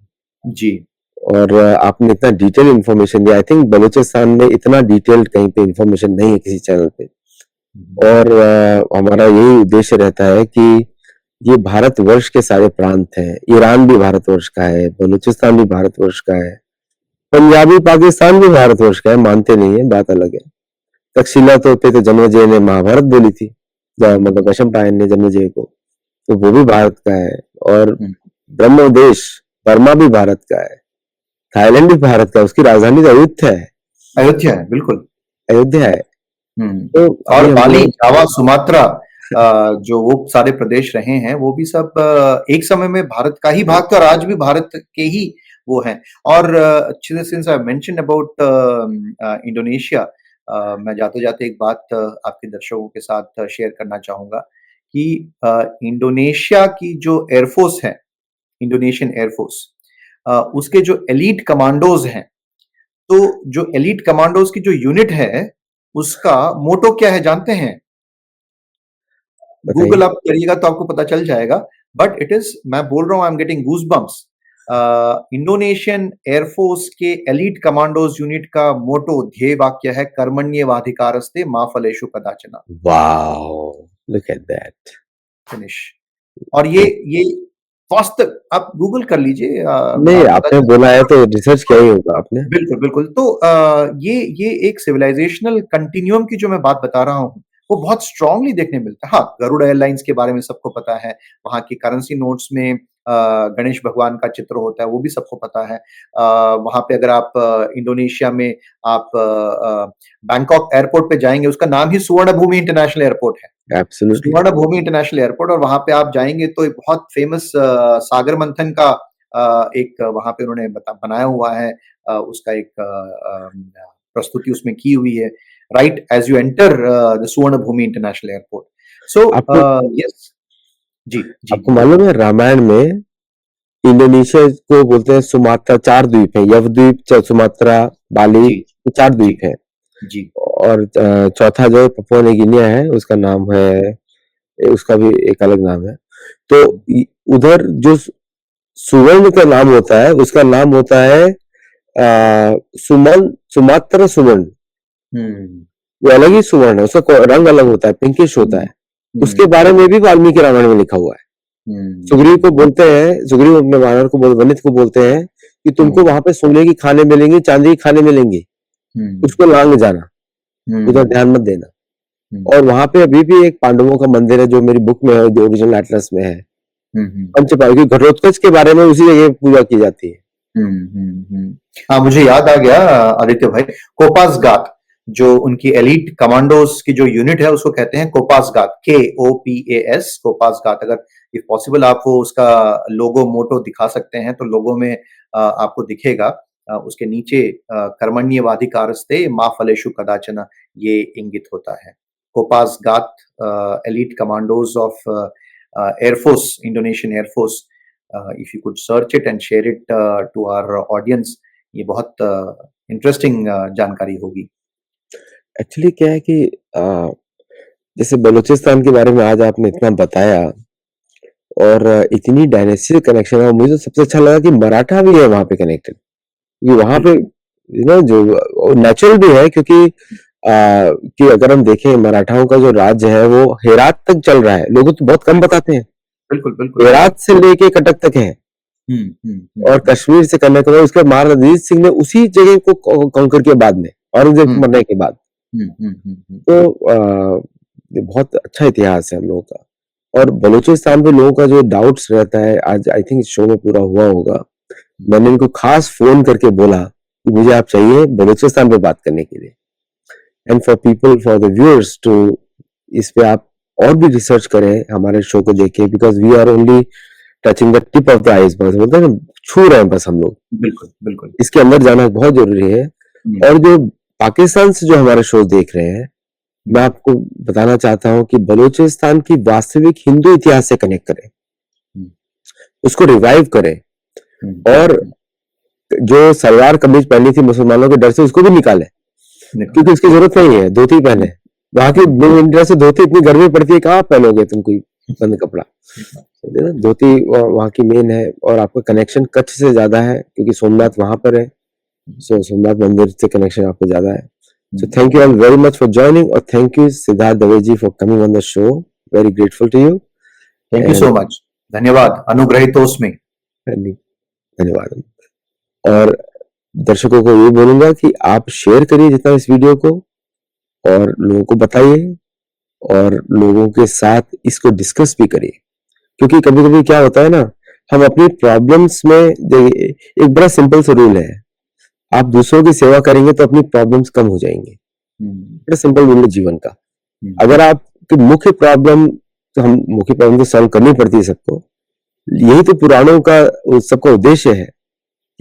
जी। और आपने इतना डिटेल इन्फॉर्मेशन दिया। आई थिंक बलूचिस्तान में इतना डिटेल्ड कहीं पे इन्फॉर्मेशन नहीं है किसी चैनल पे। और हमारा यही उद्देश्य रहता है कि ये भारतवर्ष के सारे प्रांत हैं, ईरान भी भारतवर्ष का है, बलूचिस्तान भी भारतवर्ष का है, पंजाबी पाकिस्तान भी भारतवर्ष का है, मानते नहीं है, बात अलग है। तक्षशिला तो पे तो जन्मेजय ने महाभारत बोली थी, मतलब वैशंपायन ने जन्मेजय को, तो वो भी भारत का है। और ब्रह्मदेश बर्मा भी भारत का है, थाईलैंड भी भारत का है, उसकी राजधानी तो अयोध्या है। अयोध्या है, बिल्कुल अयोध्या है। तो और बाली, जावा, सुमात्रा जो वो सारे प्रदेश रहे हैं वो भी सब एक समय में भारत का ही भाग था और आज भी भारत के ही वो हैं। और since I mentioned about Indonesia, मैं जाते-जाते एक बात आपके दर्शकों के साथ शेयर करना चाहूँगा कि इंडोनेशिया की जो एयरफोर्स है, इंडोनेशियन एयरफोर्स, उसके जो एलीट कमांडोज हैं, तो जो एलीट कमांडोज की जो यूनिट है, उसका मोटो क्या है जानते हैं? बताइए। गूगल आप करिएगा तो आपको पता चल जाएगा, बट इट इज, मैं बोल रहा हूं, I am getting goose bumps. Indonesian air force के एलीट कमांडोज यूनिट का मोटो ध्येय वाक्य है, कर्मण्येवाधिकारस्ते मा फलेषु कदाचन। Wow, look at that. Finish. और ये वास्तव आप गूगल कर लीजिए, नहीं, आपको पता आपने बोला है तो रिसर्च किया ही होगा आपने। बिल्कुल, बिल्कुल। तो ये एक सिविलाइज़ेशनल कंटिन्यूअम की जो मैं बात बता रहा हूँ, वो बहुत स्ट्रांगली देखने मिलता है। हाँ, गरुड़ एयरलाइंस के बारे में सबको पता है, वहाँ की करेंसी नोट्स में गणेश भगवान का चित्र होता है, वो भी सबको पता है। वहाँ पे अगर आप इंडोनेशिया में आप बैंकॉक एयरपोर्ट पे जाएँगे, उसका नाम ही सुवर्ण भूमि इंटरनेशनल एयरपोर्ट है। एब्सोल्युटली। सुवर्ण भूमि इंटरनेशनल एयरपोर्ट, और वहाँ पे आप जाएँगे तो एक बहुत फेमस सागर मंथन का एक वहाँ पे उन्होंने बनाया हुआ है, उसका एक प्रस्तुति उसमें की हुई है, right as you enter the Suvarnabhumi international airport. सो आपको यस, जी, जी, आपको बोलिए। मालूम है रामायण में इंडोनेशिया को बोलते हैं सुमात्रा, 4 द्वीप है, यवद्वीप, सुमात्रा, बाली, जी, 4 जी, द्वीप है। जी, और चौथा जो पपुआ न्यू गिनिया है, उसका नाम है, उसका भी एक अलग नाम है। तो उधर जो सुवर्ण का नाम होता है, उसका नाम होता है सुमन, सुमात्रा सुवर्ण। हुँ, वो अलग ही सुवर्ण है, उसका रंग अलग होता है, पिंकिश होता हुँ, है। उसके हुँ, बारे में भी वाल्मीकि रामायण में लिखा हुआ है। सुग्रीव को हुँ, बोलते हैं, सुग्रीव अपने वानर को वनिथ को बोलते हैं कि तुमको हुँ, वहां पे सोने की खाने मिलेंगी, चांदी की खाने मिलेंगी, हुँ, उसको लांग जाना, उधर हुँ, ध्यान मत देना। हुँ, और वहां पे अभी भी एक पांडवों का मंदिर है जो मेरी बुक में है, जो ओरिजिनल एटलस में है, हुँ, हुँ, पंचपाल की घटोत्कच के बारे में उसी जगह पूजा की जाती है। हुँ, हुँ, हुँ। हाँ, मुझे याद आ गया आदित्य भाई, कोपास गाथ, जो उनकी एलीट कमांडोज की जो यूनिट है उसको कहते हैं कोपास गाथ, KOPAS, कोपास गाथ। अगर इफ पॉसिबल आप वो उसका लोगो मोटो दिखा सकते हैं तो लोगो में आपको दिखेगा, उसके नीचे कर्मण्येवाधिकारस्ते मा फलेषु कदाचन, ये इंगित होता है। Kopasgat elite commandos of air force, Indonesian air force. If you could search it and share it to our audience, ये बहुत इंटरेस्टिंग जानकारी होगी। एक्चुअली क्या है कि जैसे बलूचिस्तान के बारे में आज आपने इतना बताया और इतनी डायनेस्टिक कनेक्शन है, और मुझे तो सबसे अच्छा लगा कि मराठा भी है वहां पे कनेक्टेड। ये वहां पे बिल्कुल। जो नेचुरल भी है, क्योंकि कि अगर हम देखें मराठाओं का जो राज्य है वो हेरात तक चल रहा है, लोग तो बहुत कम बताते हैं। बिल्कुल, बिल्कुल, हेरात बिल्कुल। से लेके कटक तक है, हुँ, हुँ, हुँ, और हुँ, कश्मीर से कन्याकुमारी, उसके बाद महाराजा रणजीत सिंह ने उसी जगह को कॉन्कर किया बाद में, औरंगजेब हुँ, के मरने के बाद। हुँ, हुँ, हुँ, हुँ, तो हुँ, ये बहुत अच्छा इतिहास है हम लोगों का। और बलूचिस्तान पे लोगों का जो डाउट्स रहता है, आज आई थिंक शो में पूरा हुआ होगा। हुँ, मैंने इनको खास फोन करके बोला कि मुझे आप चाहिए बलूचिस्तान पे बात करने के लिए, and for people, for the viewers too, इस पे आप और भी रिसर्च करें, हमारे शो को देखिए, because we are only touching the tip of the iceberg, बोलते हैं ना, छू रहे हैं बस हम लोग। बिल्कुल, बिल्कुल। इसके अंदर जाना बहुत जरूरी है। हुँ, और जो पाकिस्तान से जो हमारे शो देख रहे हैं, मैं हुँ, आपको बताना चाहता हूं कि बलूचिस्तान की वास्तविक हिंदू इतिहास से कनेक्ट करें, हुँ, उसको रिवाइव करें, हुँ, हुँ, और हुँ, जो सलवार कमीज पहनी थी मुसलमानों के डर से, उसको भी निकालें, निकालें। क्योंकि उसकी जरूरत नहीं है, धोती पहने। हुँ, वहां की हुँ, इंडिया से धोती इतनी गर्मी पड़ती है, कहाँ पहनोगे तुम कोई हुँ, बंद कपड़ा। सही बात। समझे ना, धोती वहाँ की मेन है, और आपका कनेक्शन कच्छ से ज्यादा है क्योंकि हुँ, सोमनाथ वहां पर है। हुँ, सो सोमनाथ मंदिर से कनेक्शन आपको ज्यादा है। So hmm, thank you all very much for joining, or thank you Siddharth Daveji for coming on the show. Very grateful to you, thank you so and much. धन्यवाद, अनुग्रहीतोस्मि। धन्यवाद। और दर्शकों को ये बोलूंगा कि आप शेयर करिए जितना इस वीडियो को, और लोगों को बताइए, और लोगों के साथ इसको डिस्कस भी करिए, क्योंकि कभी कभी क्या होता है ना, हम अपनी प्रॉब्लम्स में, एक बड़ा सिंपल सा रूल है, आप दूसरों की सेवा करेंगे तो अपनी प्रॉब्लम्स कम हो जाएंगे। हुँ, बड़ा सिंपल रूल है जीवन का। हुँ, अगर आपकी मुख्य प्रॉब्लम, तो हम मुख्य प्रॉब्लम तो सॉल्व करनी पड़ती है सबको, यही तो पुराणों का सबका उद्देश्य है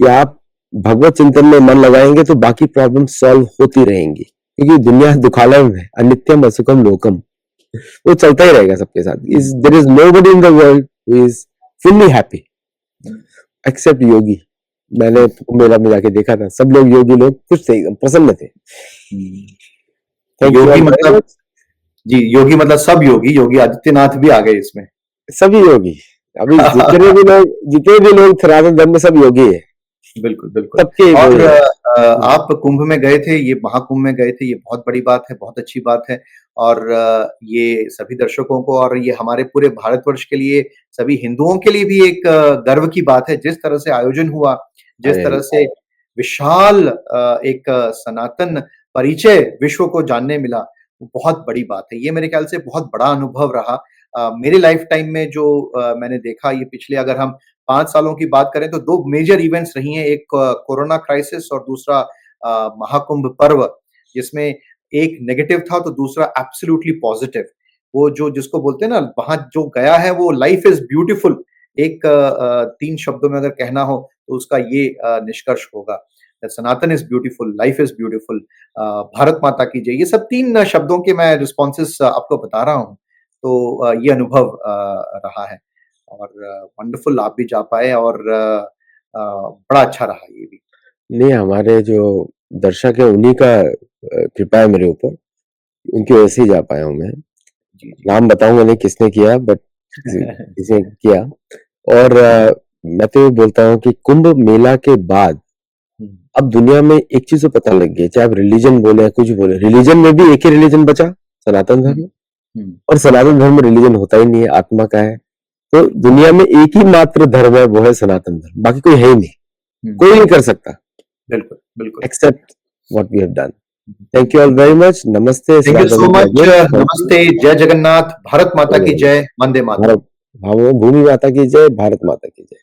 कि आप भगवत चिंतन में मन लगाएंगे तो बाकी प्रॉब्लम सॉल्व होती रहेंगी, क्योंकि दुनिया दुखालय है, अनित्यम असुखम लोकम, वो चलता ही रहेगा सबके साथ। Is there is nobody in the world who is fully happy except yogi. मैंने मेला में जाके देखा था, सब लोग योगी लोग खुश थे, एकदम प्रसन्न थे। Thank you Yogi all very मतलब much. जी, योगी मतलब सब योगी, योगी आदित्यनाथ भी आ गए इसमें। सभी योगी, अभी जितने भी लोग सनातन धर्म में सब योगी है, बिल्कुल, बिल्कुल। सबके वो और है। आप कुंभ में गए थे, ये महाकुंभ में गए थे, ये बहुत बड़ी बात है, बहुत अच्छी बात है और ये सभी दर्शकों को और ये हमारे पूरे भारतवर्ष के लिए, सभी हिंदुओं के लिए भी एक गर्व की बात है, जिस तरह से आयोजन हुआ, जिस अरे तरह से विशाल एक सनातन परिचय विश्व को जानने मिला, वो बहुत बड़ी बात है। ये मेरे ख्याल से बहुत बड़ा अनुभव रहा। मेरे लाइफ टाइम में जो मैंने देखा, ये पिछले अगर हम 5 सालों की बात करें तो 2 मेजर इवेंट्स रही हैं, एक कोरोना क्राइसिस और दूसरा महाकुंभ पर्व, जिसमें एक नेगेटिव था तो दूसरा एब्सोल्युटली पॉजिटिव। वो जो जिसको बोलते हैं ना, वहाँ जो गया है वो लाइफ इज़ ब्यूटीफुल, एक 3 शब्दों में अगर कहना हो तो उसका ये निष्कर्ष होगा। Sanatan is beautiful, life is beautiful, Bharat Mata की जय। ये सब 3 शब्दों के मैं रिस्पॉन्सेस आपको बता रहा हूँ। तो ये अनुभव रहा है और वंडरफुल आप भी जा पाए और बड़ा अच्छा रहा ये भी। नहीं, हमारे जो दर्शक है उन्हीं का कृपा है मेरे ऊपर, उनकी वजह से ही जा पाया हूँ मैं। जी, जी। नाम बताऊंगा नहीं किसने किया, बट किसी ने किया। और मैं तो ये बोलता हूँ कि कुंभ मेला के बाद हुँ, अब दुनिया में एक चीज तो पता लग गई, चाहे आप रिलीजन बोले या कुछ बोले, रिलीजन में भी एक ही रिलीजन बचा, सनातन हुँ, धर्म। हुँ, और सनातन धर्म में रिलीजन होता ही नहीं है, आत्मा का है। तो दुनिया में एक ही मात्र धर्म है, वो है सनातन धर्म, बाकी कोई है ही नहीं, हुँ। कोई नहीं कर सकता बिल्कुल, बिल्कुल। Except what we have done. Thank you all very much. नमस्ते, थैंक यू सो स्वागतम मच। again. Thank you. नमस्ते, जय जगन्नाथ, भारत माता की जय, वंदे मातरम। भारत, भूमि माता की जय, भारत माता की जय।